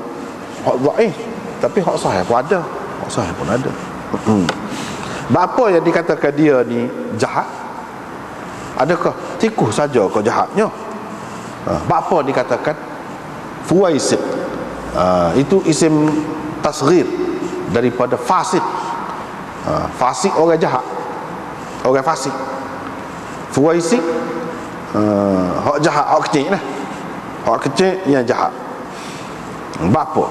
A: hak dhaif, tapi hak sahih pun ada. Hak sahih pun ada. Apa yang dikatakan dia ni jahat? Adakah tikus saja kau jahatnya? Apa dikatakan fuwaisiq? Itu isim tasghir daripada fasik. Fasik orang jahat, orang fasik. Fuwaisiq hak jahat, hak kecil lah. Hak kecil yang jahat. Bapa?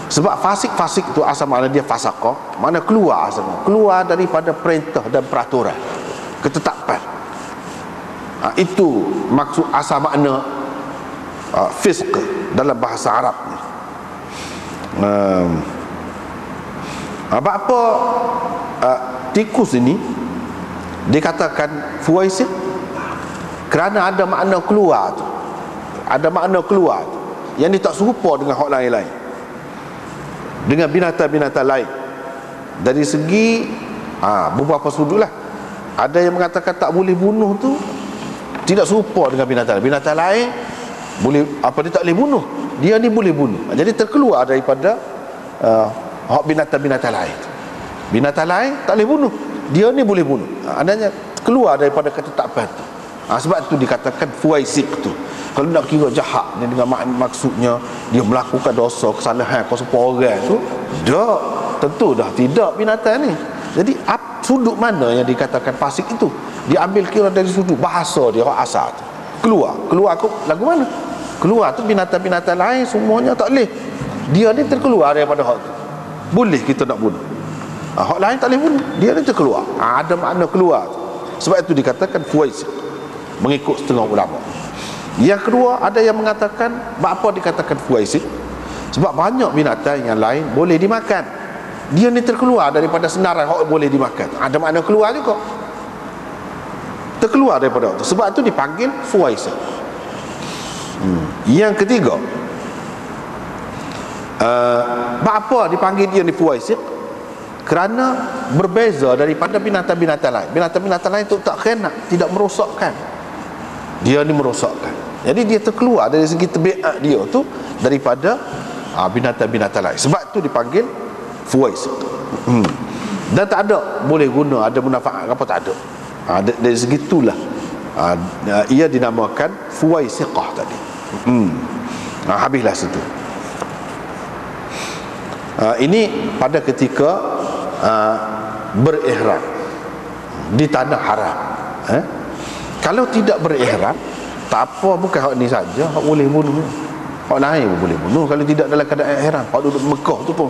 A: Sebab fasik itu asal makna dia fasaqah, mana keluar asalnya, keluar daripada perintah dan peraturan, ketetapan. Itu maksud asal makna fisq dalam bahasa Arab ni. Apa tikus ini dikatakan fuwaisiq kerana ada makna keluar tu. Ada makna keluar tu yang dia tak serupa dengan hak lain-lain, dengan binatang-binatang lain. Dari segi beberapa sudutlah. Ada yang mengatakan tak boleh bunuh tu tidak serupa dengan binatang lain. Boleh dia tak boleh bunuh, dia ni boleh bunuh. Jadi terkeluar daripada hak binatang-binatang lain. Binatang lain tak boleh bunuh, dia ni boleh bunuh. Adanya keluar daripada ketetapan tu. Sebab tu dikatakan fuwaisiq tu. Kalau nak kira jahat ni dengan maksudnya dia melakukan dosa, kesalahan kau sepuluh orang tu, tak, tentu dah tidak binatang ni. Jadi sudut mana yang dikatakan fasik itu? Diambil kira dari sudut bahasa dia, hak asal tu. Keluar aku lagu mana? Keluar tu binatang-binatang lain semuanya tak boleh. Dia ni terkeluar daripada hak tu. Boleh kita nak bunuh. Hak lain tak boleh bunuh. Dia ni terkeluar. Ada makna keluar tu. Sebab itu dikatakan fuwaisiq mengikut setengah ulama. Yang kedua, ada yang mengatakan apa dikatakan fuwaisiq? Sebab banyak binatang yang lain boleh dimakan. Dia ni terkeluar daripada senarai hak boleh dimakan. Ada makna keluar juga. Terkeluar daripada itu. Sebab itu dipanggil fuwaisiq. Yang ketiga, apa dipanggil dia ni fuwaisiq? Kerana berbeza daripada binatang-binatang lain. Binatang-binatang lain itu tak kena, tidak merosakkan. Dia ni merosakkan. Jadi dia terkeluar dari segi tabiat dia tu daripada binatang-binatang lain. Sebab tu dipanggil fuwaisiq. Dan tak ada boleh guna, ada manfaat apa tak ada. Dari segi itulah ia dinamakan fuwaisiqah tadi. Habislah situ. Ini pada ketika berihram di tanah haram. Kalau tidak berihram, tak apa, bukan hak ni saja hak boleh bunuh. Hak lain pun boleh bunuh kalau tidak dalam keadaan ihram. Hak duduk Mekah tu pun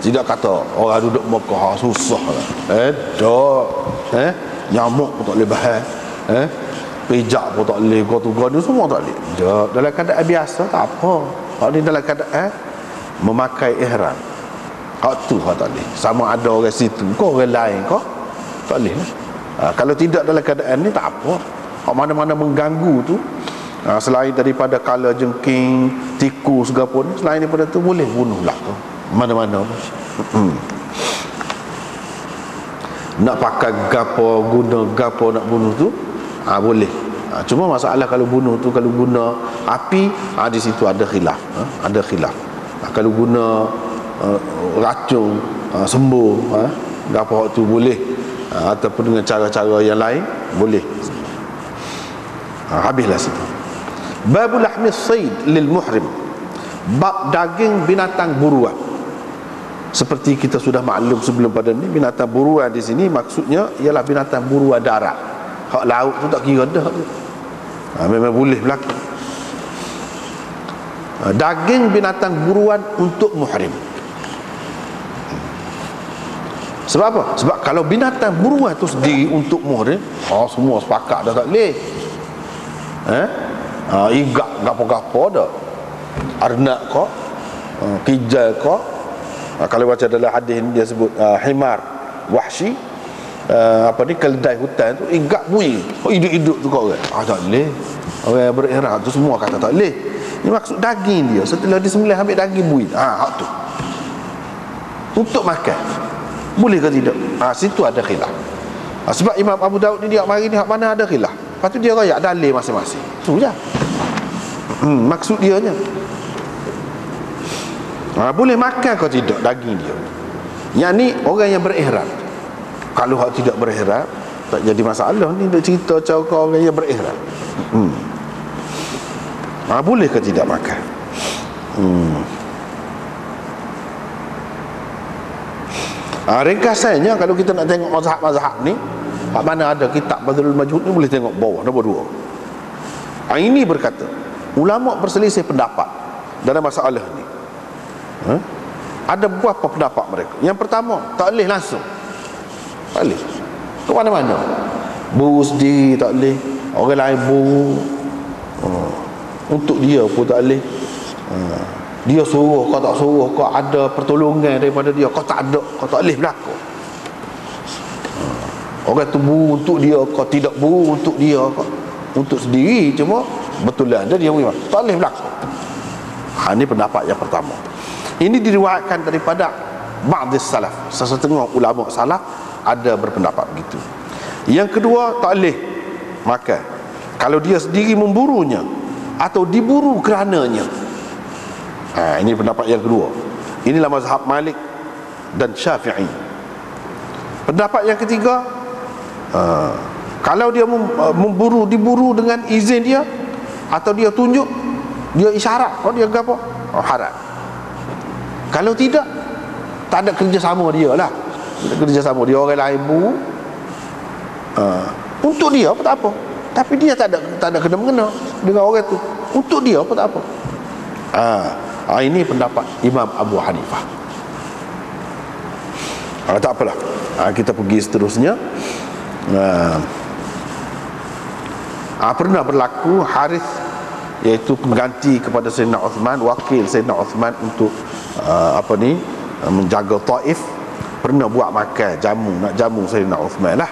A: tidak kata orang duduk Mekah susah lah. Nyamuk pun tak boleh bahan, pijak pun tak boleh, gotu-gotu semua tak boleh. Dalam keadaan biasa tak apa. Hak ni dalam keadaan memakai ihram, hak tu hak tak boleh. Sama ada orang situ kau orang lain kau tak boleh lah. Kalau tidak dalam keadaan ni tak apa. Hak mana-mana mengganggu tu, selain daripada kala jengking, tikus segala pun, selain daripada tu boleh bunuh lah tu. Mana-mana nak pakai gapo, guna gapo nak bunuh tu boleh. Cuma masalah kalau bunuh tu, kalau guna api, di situ ada khilaf. Ada khilaf. Kalau guna racun, sembuh, gapo tu boleh, ataupun dengan cara-cara yang lain boleh. Habislah situ. Babul lahmi sayd lil muhrim, bab daging binatang buruan. Seperti kita sudah maklum sebelum pada ni, binatang buruan di sini maksudnya ialah binatang buruan darat. Hak laut tu tak kira dah. Memang boleh berlaku. Daging binatang buruan untuk muhrim. Sebab apa? Sebab kalau binatang buruan tu sendiri untuk muhrim, semua sepakat dah tak boleh. Igak gapo-gapo dah. Arnak kau, kijal kau. Kalau baca dalam hadis dia sebut himar, Wahsy, keledai hutan tu gak bui hidup-hidup tu kau orang. Tak boleh. Orang berihram tu semua kata tak boleh. Ini maksud daging dia. Setelah disembelih ambil daging bui. Hak tu. Untuk makan. Boleh ke tidak? Situ ada khilaf. Sebab Imam Abu Daud ni dia mari ni hak mana ada khilaf. Lepas tu dia royak dalil masing-masing. Tu je. Maksud dia nya. Boleh makan ke tidak daging dia? Yang ni orang yang berihram. Kalau hak tidak berihram tak jadi masalah. Ni dia cerita cara orang yang berihram. Boleh ke tidak makan? Ringkasannya kalau kita nak tengok mazhab-mazhab ni, hak mana ada kitab Badrul Majhud ni boleh tengok bawah nombor 2. Ini berkata ulama berselisih pendapat dalam masalah ni. Ada beberapa pendapat mereka. Yang pertama, tak boleh langsung. Tak boleh. Ke mana-mana. Buru sendiri tak boleh. Orang lain buru. Untuk dia pun tak boleh. Dia suruh kau tak suruh, kau ada pertolongan daripada dia, kau tak ada, kau tak boleh berlaku. Orang tu buru untuk dia, kau tidak buru untuk dia, kau untuk sendiri. Cuma betulan dia punya tak boleh berlaku. Ini pendapat yang pertama. Ini diriwayatkan daripada ba'dis salaf. Sesetengah ulama salaf ada berpendapat begitu. Yang kedua, tak boleh makan kalau dia sendiri memburunya atau diburu kerananya. Ini pendapat yang kedua. Inilah mazhab Malik dan Syafi'i. Pendapat yang ketiga, kalau dia diburu dengan izin dia atau dia tunjuk, dia isyarat, kalau dia apa? Haram. Kalau tidak, tak ada kerjasama dia lah. Tak ada kerjasama dia, orang lain buru untuk dia apa tak apa, tapi dia tak ada kena-mengena dengan orang tu. Untuk dia apa tak apa. Ini pendapat Imam Abu Hanifah. Tak apalah. Kita pergi seterusnya. Pernah berlaku Harith, iaitu pengganti kepada Sayyidina Uthman, wakil Sayyidina Uthman untuk menjaga Taif. Pernah buat makan jamu, nak jamu Sayyidina Uthman lah.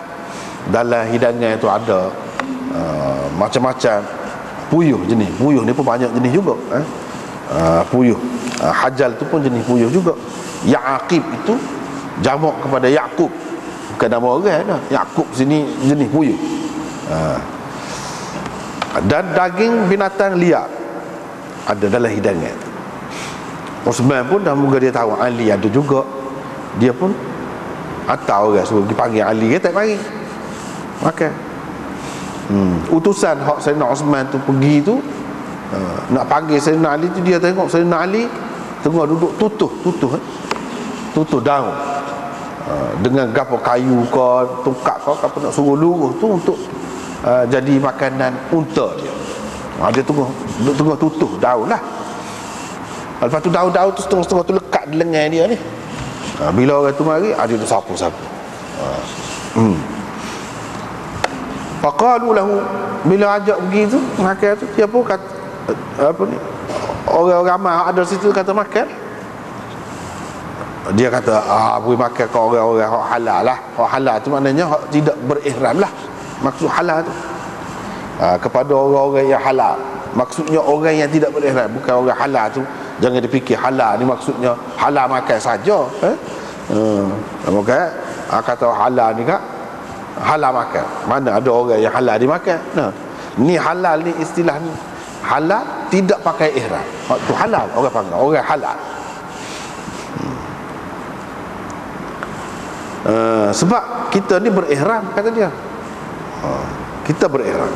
A: Dalam hidangan itu ada macam-macam puyuh jenis. Puyuh ni pun banyak jenis juga. Puyuh hajal tu pun jenis puyuh juga. Ya'aqib itu jamak kepada Ya'qub, bukan nama orang dah. Ya'qub sini jenis puyuh. Dan daging binatang liar ada dalam hidangan. Osman pun dah moga dia tahu Ali ada juga. Dia pun atau orang suruh pergi panggil Ali, dia tak mari makan. Utusan hak Sayyidina Osman tu pergi tu, nak panggil Sayyidina Ali tu, dia tengok Sayyidina Ali tengah duduk tutuh daun dengan gapo kayu ke tongkat ke apa nak suruh luruh tu untuk jadi makanan unta dia. Dia tengah tutuh daun lah. Lepas tu daun-daun tu setengah-setengah tu lekat di lengan dia ni. Bila orang tu mari, dia tu sapu-sapu. Faqalu lahu, bila ajak pergi tu makan tu, dia pun kata orang-orang ramai ada situ kata makan. Dia kata boleh makan ke orang-orang hak halal lah. Hak halal tu maknanya hak tidak berihram lah. Maksud halal tu kepada orang-orang yang halal. Maksudnya orang yang tidak berihram, bukan orang halal tu. Jangan dipikir halal ni maksudnya halal makan saja. Maka kata halal ni kak halal makan. Mana ada orang yang halal dimakan. Ni halal ni istilah ni. Halal tidak pakai ihram. Tu halal orang panggil orang halal. Sebab kita ni berihram kata dia. Kita berihram.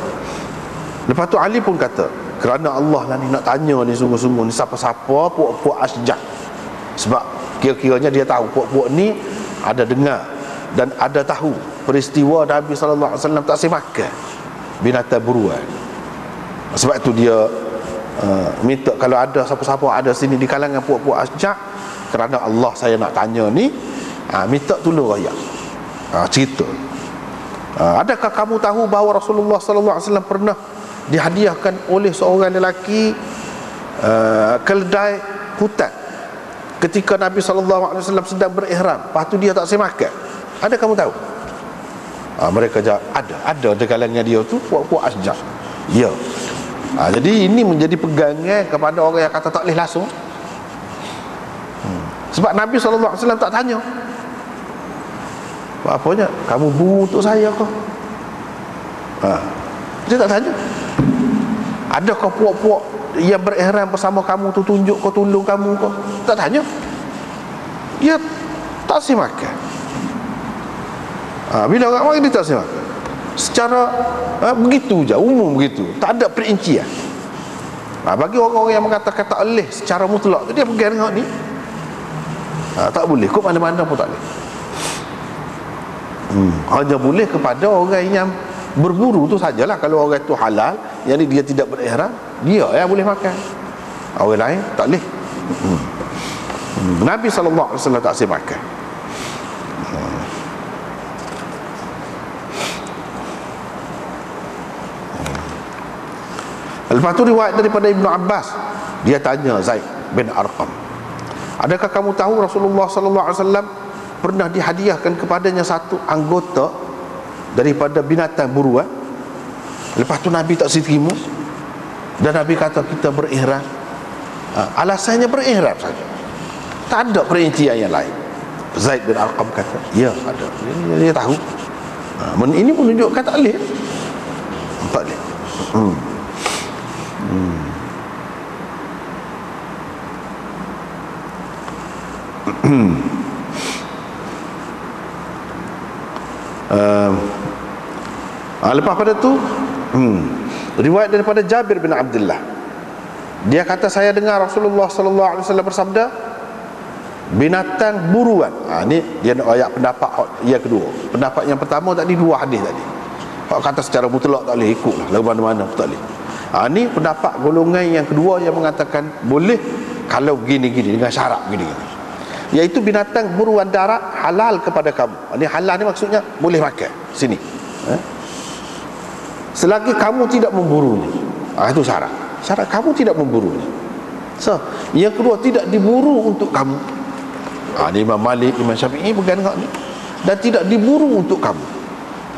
A: Lepas tu Ali pun kata, kerana Allah lah ni nak tanya ni sungguh-sungguh ni siapa-siapa puak-puak asjak. Sebab kira-kiranya dia tahu puak-puak ni ada dengar dan ada tahu peristiwa Nabi SAW tak saya makan binatang buruan. Sebab itu dia minta kalau ada siapa-siapa ada sini di kalangan puak-puak asjak, kerana Allah saya nak tanya ni, minta tolong rakyat. Cerita, adakah kamu tahu bahawa Rasulullah SAW pernah dihadiahkan oleh seorang lelaki keledai hutan ketika Nabi SAW sedang berihram. Lepas tu dia tak saya makan. Ada kamu tahu? Mereka jawab, ada di kalangan dia tu puak-puak Asjar. Ya. Jadi ini menjadi pegangan kepada orang yang kata tak boleh langsung. Sebab Nabi SAW tak tanya. Apanya? Kamu buru untuk saya ke? Dia tak tanya. Adakah puak-puak yang berihram bersama kamu tu tunjuk kau tolong kamu ke? Tak tanya. Dia tak si makan. Bila orang mari dia tak si makan. Secara begitu je, umum begitu. Tak ada perincian. Bagi orang-orang yang mengatakan tak boleh secara mutlak tu, dia pegang tengok ni. Tak boleh, kok mana-mana pun tak boleh. Hanya boleh kepada orang yang berburu tu sajalah. Kalau orang tu halal, yang ni dia tidak berihram, dia yang boleh makan. Orang lain tak boleh. Nabi SAW tak boleh makan. Lepas tu riwayat daripada Ibnu Abbas, dia tanya Zaid bin Arqam, adakah kamu tahu Rasulullah SAW pernah dihadiahkan kepadanya satu anggota daripada binatang buruan? Lepas tu Nabi tak terima, dan Nabi kata kita berihram. Alasannya berihram saja, tak ada perincian yang lain. Zaid bin Arqam kata, ya ada. Dia tahu. Ini menunjukkan tak boleh. Tak boleh. Lepas pada tu riwayat daripada Jabir bin Abdullah, dia kata saya dengar Rasulullah SAW bersabda, binatang buruan. Ni dia nak ayat pendapat yang kedua. Pendapat yang pertama tadi dua hadis tadi, hak kata secara mutlak tak boleh, ikutlah lagu mana-mana tak boleh. Ni pendapat golongan yang kedua yang mengatakan boleh kalau gini-gini dengan syarat gini-gini, iaitu binatang buruan darat halal kepada kamu. Ini halal ni maksudnya boleh makan sini, selagi kamu tidak memburunya. Itu syarat. Syarat kamu tidak memburunya. So, yang kedua tidak diburu untuk kamu. Ni Imam Malik, Imam Syafi'i pegang ni. Dan tidak diburu untuk kamu.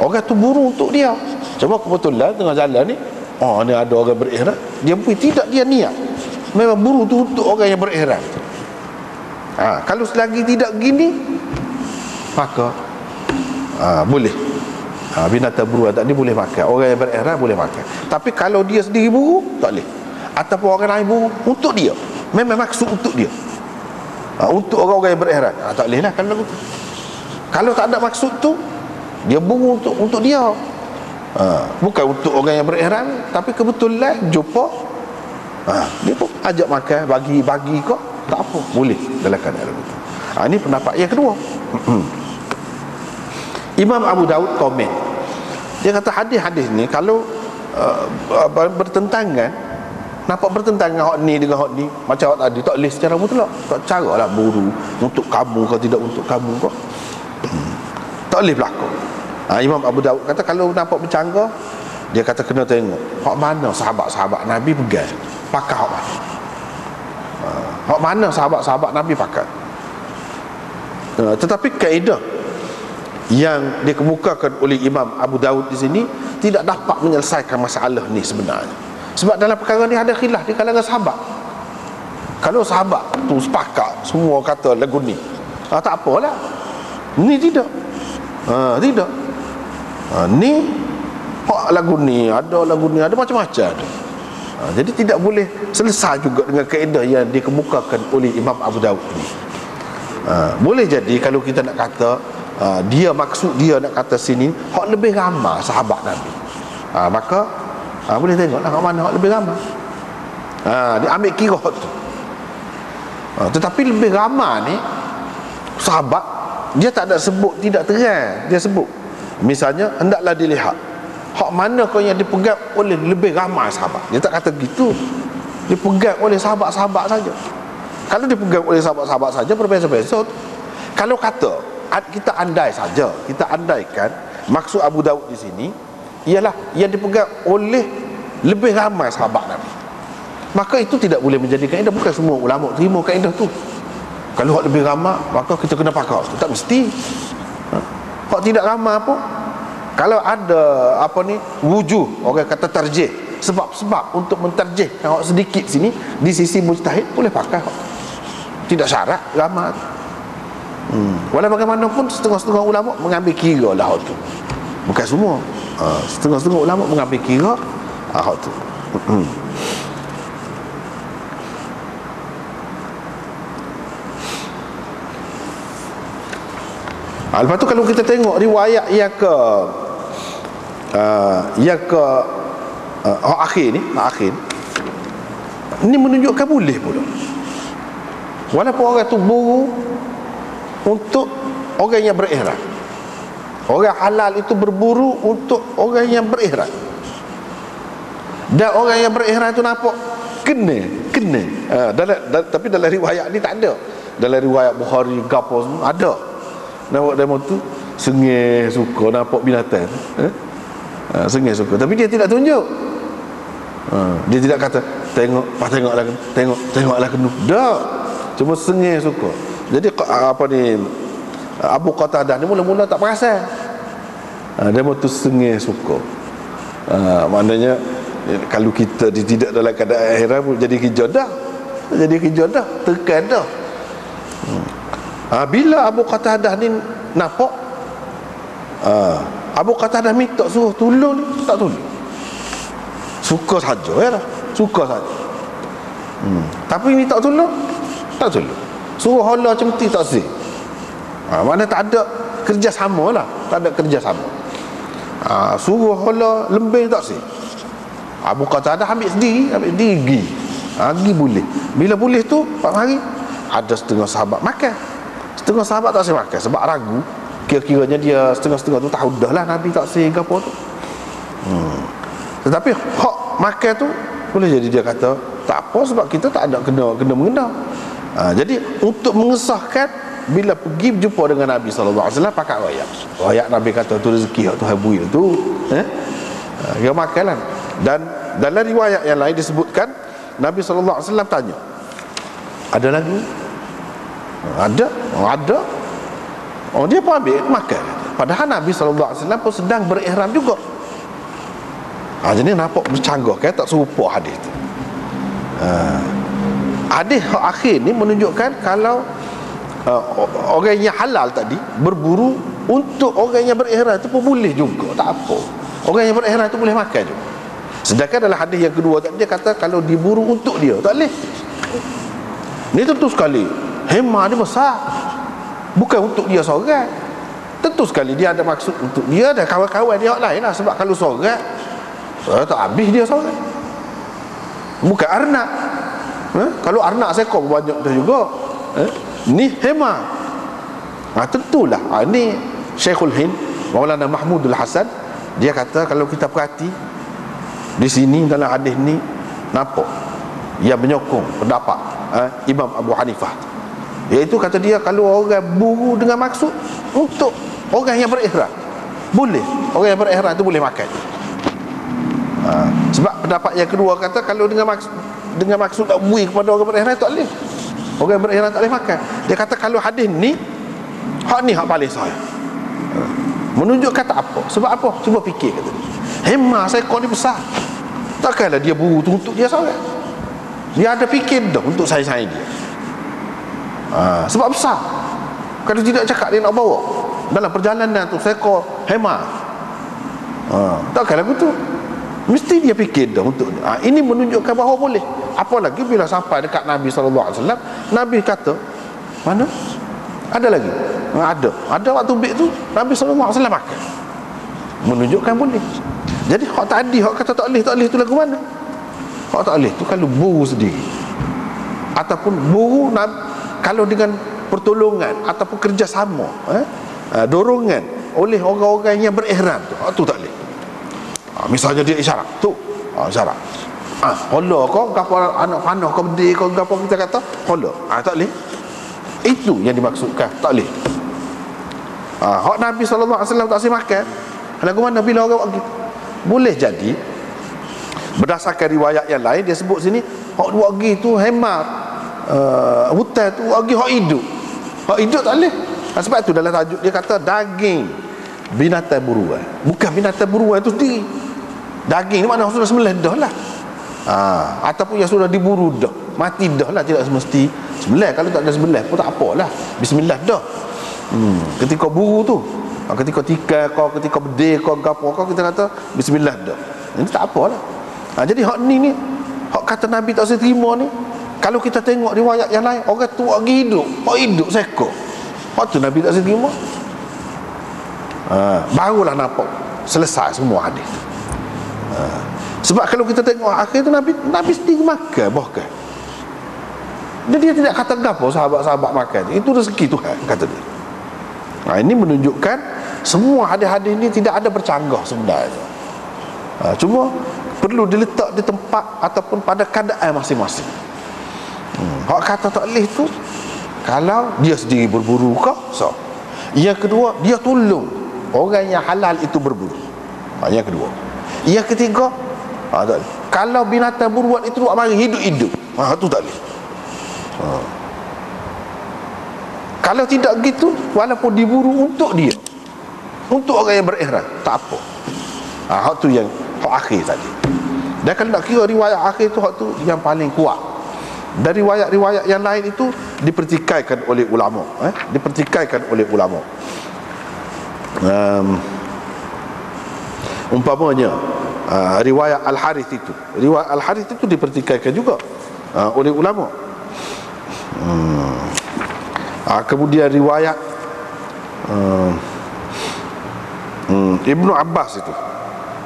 A: Orang tu buru untuk dia. Cuma kebetulan tengah jalan ni, ni ada orang berihram, dia pun tidak dia niat. Memang buru tu untuk orang yang berihram. Kalau selagi tidak gini, maka boleh. Binatang buruan tadi boleh makan. Orang yang berihram boleh makan. Tapi kalau dia sendiri buru, tak boleh. Ataupun orang lain buru untuk dia, memang maksud untuk dia, untuk orang-orang yang berihram, tak boleh lah kalau tu. Kalau tak ada maksud tu, dia buru untuk dia, bukan untuk orang yang berihram, tapi kebetulan jumpa, dia pun ajak makan, bagi kau, tak apa, boleh dalam keadaan itu. Ini pendapat yang kedua. Imam Abu Daud komen, dia kata hadis-hadis ni kalau bertentangan, nampak bertentangan hak ni dengan hak ni, macam hak tadi tak boleh secara mutlak. Tak caralah buru untuk kamu kau, tidak untuk kamu kau, tak boleh berlaku. Imam Abu Daud kata kalau nampak bercanggah, dia kata kena tengok hak mana sahabat-sahabat Nabi pegang, pakai hak mana. Hak mana sahabat-sahabat Nabi pakai. Tetapi kaedah yang dikemukakan oleh Imam Abu Daud di sini tidak dapat menyelesaikan masalah ni sebenarnya. Sebab dalam perkara ni ada khilaf di kalangan sahabat. Kalau sahabat tu sepakat, semua kata lagu ni, tak apalah. Ni tidak. Tidak. Ni hak lagu ni, ada macam-macam ada. Jadi tidak boleh selesai juga dengan kaedah yang dikemukakan oleh Imam Abu Daud ini. Boleh jadi kalau kita nak kata dia maksud dia nak kata sini hak lebih ramai sahabat Nabi, maka boleh tengoklah hak mana hak lebih ramai. Dia ambil kira hak tu. Tetapi lebih ramai ni sahabat, dia tak ada sebut, tidak terang dia sebut. Misalnya hendaklah dilihat hak mana kau yang dipegang oleh lebih ramai sahabat. Dia tak kata gitu, dipegang oleh sahabat-sahabat saja. Kalau dipegang oleh sahabat-sahabat saja, berbeza-beza. Kalau kata kita andai saja, kita andaikan maksud Abu Daud di sini ialah yang dipegang oleh lebih ramai sahabat Nabi, maka itu tidak boleh menjadi kaedah. Bukan semua ulama terima kaedah tu. Kalau hak lebih ramai, maka kita kena pakai. Tak mesti. Hak tidak ramah apa? Kalau ada apa ni wujuh, orang kata tarjih, sebab-sebab untuk mentarjih hak sedikit sini di sisi mujtahid boleh pakai hak. Tidak syarat ramah. Walau bagaimanapun setengah-setengah ulama mengambil kira lah hak tu. Bukan semua. Setengah-setengah ulama mengambil kira hak tu. Lepas tu kalau kita tengok riwayat yang ke akhir ni menunjukkan boleh pula. Walaupun orang tu buru untuk orang yang berihram. Orang halal itu berburu untuk orang yang berihram. Dan orang yang berihram itu nampak kena. Tapi dalam riwayat ni tak ada. Dalam riwayat Bukhari gapo semua ada. Nampak demo tu sengih suka nampak binatang. Sengih suka, tapi dia tidak tunjuk. Dia tidak kata tengoklah kenu. Dah. Cuma sengih suka. Jadi apa ni Abu Qatadah ni mula-mula tak perasan. Demo tu sengih suka. Maknanya kalau kita tidak dalam keadaan akhirat jadi kijodah. Tekan dah. Bila Abu Qatadah ni nampak Abu Qatadah minta suruh tolong ni, tak tolong. Suka saja ya lah. Suka saja. Tapi ni tak tolong. Suruh hala cemeti tak sih. Mana tak ada kerjasama lah. Tak ada kerjasama. Suruh hala lembing tak sih. Abu Qatadah ambil sendiri pergi boleh. Bila boleh tu Pak Mari ada setengah sahabat makan. Setengah sahabat tak boleh makan sebab ragu. Kira-kiranya dia setengah-setengah tu tahu dah lah Nabi tak boleh ke apa tu. Tetapi hak makan tu boleh jadi dia kata tak apa sebab kita tak ada kena mengena. Jadi untuk mengesahkan bila pergi berjumpa dengan Nabi SAW pakai royak Nabi kata tu rezeki tu habuil tu dia makan lah. Dan dalam riwayat yang lain disebutkan Nabi SAW tanya, ada lagi? Ada. Dia pun ambil makan. Padahal Nabi SAW pun sedang berihram juga. Jadi nampak bercanggah kan, tak serupa hadis tu. Hadis akhir ni menunjukkan kalau orang yang halal tadi berburu untuk orang yang berihram tu pun boleh juga, tak apa. Orang yang berihram tu boleh makan juga. Sedangkan dalam hadis yang kedua tadi dia kata kalau diburu untuk dia tak boleh. Ni tentu sekali hemah dia besar. Bukan untuk dia seorang. Tentu sekali dia ada maksud untuk dia dan kawan-kawan dia lain lah. Sebab kalau seorang tak habis dia seorang. Bukan arnak. Kalau arnak seekor banyak dah juga. Ni hemah. Tentulah. Ni Syekhul Hind Maulana Mahmudul Hasan, dia kata kalau kita perhati di sini dalam hadis ni nampak yang menyokong pendapat Imam Abu Hanifah, iaitu kata dia kalau orang buru dengan maksud untuk orang yang berihram boleh, orang yang berihram tu boleh makan. Sebab pendapat yang kedua kata kalau dengan maksud nak bui kepada orang berihram tak boleh, orang yang berihram tak boleh makan. Dia kata kalau hadis ni hak paling sahih, menunjukkan tak apa. Sebab apa? Cuba fikir kata dia, hemah seekor ni besar, takkanlah dia buru tu untuk dia seorang. Dia ada fikir dah untuk saing-saing dia. Sebab besar. Kalau tidak cakap dia nak bawa dalam perjalanan tu seekor hemah, takkanlah begitu. Mesti dia fikir dah untuk dia. Ini menunjukkan bahawa boleh. Apalagi bila sampai dekat Nabi SAW, Nabi kata mana? Ada lagi? Ada waktu bik tu Nabi SAW makan. Menunjukkan boleh. Jadi hak tadi hak kata tak boleh tu lagu mana? Hak tak boleh tu kalau buru sendiri, ataupun buru kalau dengan pertolongan ataupun kerjasama, dorongan oleh orang-orang yang berihram tu tak boleh. Misalnya dia isyarat tu, isyarat hola kau gapo anak panah kau berdiri kau gapo kita kata hola, tak boleh. Itu yang dimaksudkan tak boleh. Hak Nabi SAW tak boleh makan lagu mana bila orang buat gitu. Boleh jadi berdasarkan riwayat yang lain dia sebut sini hak dua lagi tu hemar hutan tu lagi hak hidup tak boleh. Sebab tu dalam tajuk dia kata daging binatang buruan. Bukan binatang buruan itu sendiri. Daging ni mana sudah sembelih dah lah. Ataupun yang sudah diburu dah, mati dah lah, tidak semesti sembelih. Kalau tak ada sembelih pun tak apalah, bismillah dah. Ketika buru tu, ketika tikai kau, ketika bedil kau, gapo kau, kita kata bismillah dah. Ini tak apalah. Jadi hak ni hak kata Nabi tak saya terima ni, kalau kita tengok riwayat yang lain, orang tu lagi hidup, hak hidup seko. Hak tu Nabi tak saya terima. Barulah nampak selesai semua hadis. Sebab kalau kita tengok akhir tu Nabi sendiri makan bahkan. Dia tidak kata gapo sahabat-sahabat makan. Itu rezeki Tuhan kata dia. Ini menunjukkan semua hadis-hadis ini tidak ada bercanggah sebenarnya. Cuma perlu diletak di tempat ataupun pada keadaan masing-masing. Hak kata tak boleh tu kalau dia sendiri berburu ke, so. Yang kedua, dia tolong orang yang halal itu berburu. Yang kedua. Yang ketiga, tak boleh. Kalau binatang buruan itu mari hidup-hidup, tu tak boleh. Kalau tidak gitu, walaupun diburu untuk dia, untuk orang yang berihram, tak apa. Hak tu yang hak akhir tadi. Dan kalau nak kira riwayat akhir tu, hak tu yang paling kuat. Dan riwayat-riwayat yang lain itu dipertikaikan oleh ulama, dipertikaikan oleh ulama. Umpamanya riwayat Al-Harith itu dipertikaikan juga oleh ulama. Kemudian riwayat Ibnu Abbas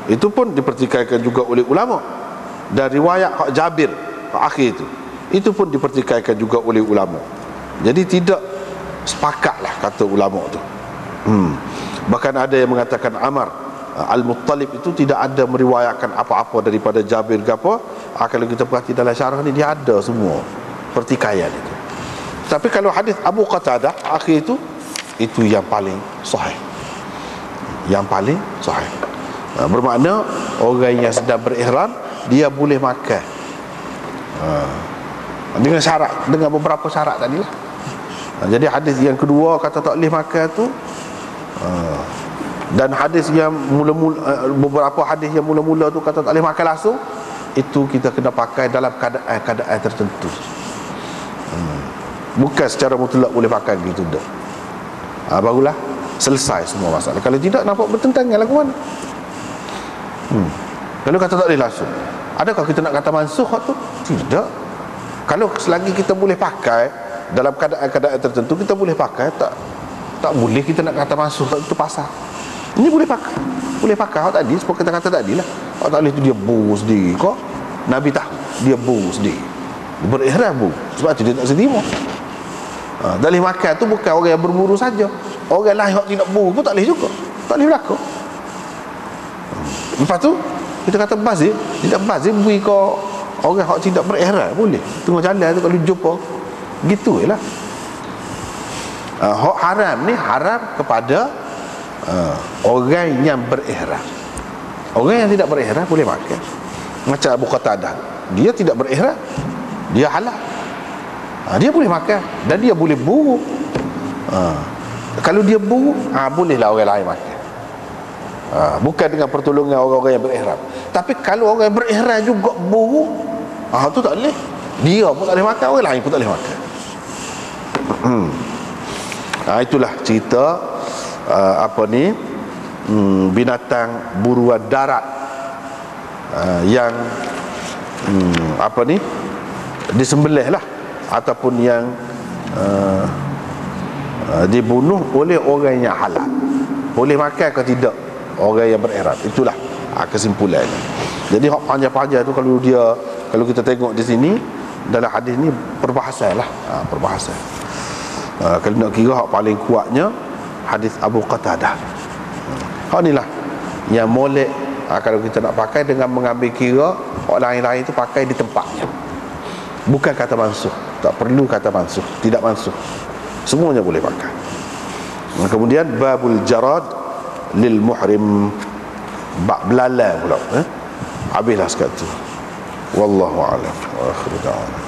A: itu pun dipertikaikan juga oleh ulama. Dan riwayat hak Jabir hak akhir itu pun dipertikaikan juga oleh ulama. Jadi tidak sepakatlah kata ulama tu. Bahkan ada yang mengatakan Amar Al-Muttalib itu tidak ada meriwayatkan apa-apa daripada Jabir ke apa. Kalau kita perhati dalam syarah ni, dia ada semua pertikaian itu. Tapi kalau hadis Abu Qatadah akhir itu yang paling sahih. Yang paling sahih. Bermakna orang yang sedang berihram dia boleh makan. Dengan syarat, dengan beberapa syarat tadilah. Jadi hadis yang kedua kata tak boleh makan tu, dan hadis yang mula-mula, beberapa hadis yang mula-mula tu kata tak boleh makan langsung, itu kita kena pakai dalam keadaan tertentu. Bukan secara mutlak boleh pakai gitu dah. Barulah selesai semua masalah. Kalau tidak, nampak bertentangan lagu mana. Kalau kata tak boleh langsung, adakah kita nak kata mansuh tu? Tidak. Kalau selagi kita boleh pakai dalam keadaan-keadaan tertentu, kita boleh pakai. Tak boleh kita nak kata mansuh, tak itu pasal. Ini boleh pakai. Boleh pakai. Hak tadi, seperti kita kata tadi lah, hak tak boleh tu dia buru sendiri. Kok Nabi tahu dia buru sendiri, dia berihram buru. Sebab tu dia tak sedima. Tak boleh makan tu bukan orang yang berburu saja. Orang lain yang tidak buru pun tak boleh juga. Tak boleh berlaku. Lepas tu kita kata bazir, tidak bazir beri kau orang yang tidak berihram boleh. Tengah jalan tu kalau jumpa gitu jelah. Hak haram ni haram kepada orang yang berihram. Orang yang tidak berihram boleh makan. Macam Abu Qatadah, dia tidak berihram, dia halal. Dia boleh makan dan dia boleh buru. Kalau dia buru, bolehlah orang lain makan. Bukan dengan pertolongan orang-orang yang berihram. Tapi kalau orang yang berihram juga buru, tu tak boleh. Dia pun tak boleh makan, orang lain pun tak boleh makan. Itulah cerita binatang buruan darat yang disembelih lah, ataupun yang dibunuh oleh orang yang halal. Boleh makan ke tidak orang yang berihram? Itulah kesimpulannya. Jadi hak panjang-panjang tu kalau kita tengok di sini dalam hadis ni perbahasan lah, perbahasan. Kalau nak kira hak paling kuatnya hadis Abu Qatadah. Hak ni lah yang molek. Kalau kita nak pakai dengan mengambil kira hak lain-lain tu pakai di tempatnya. Bukan kata mansuh. Tak perlu kata mansuh, tidak mansuh. Semuanya boleh pakai. Kemudian babul jarad lil muhrim, bab belalang pula. Habislah sekat tu. Wallahu a'lam. Wa akhiru da'wana.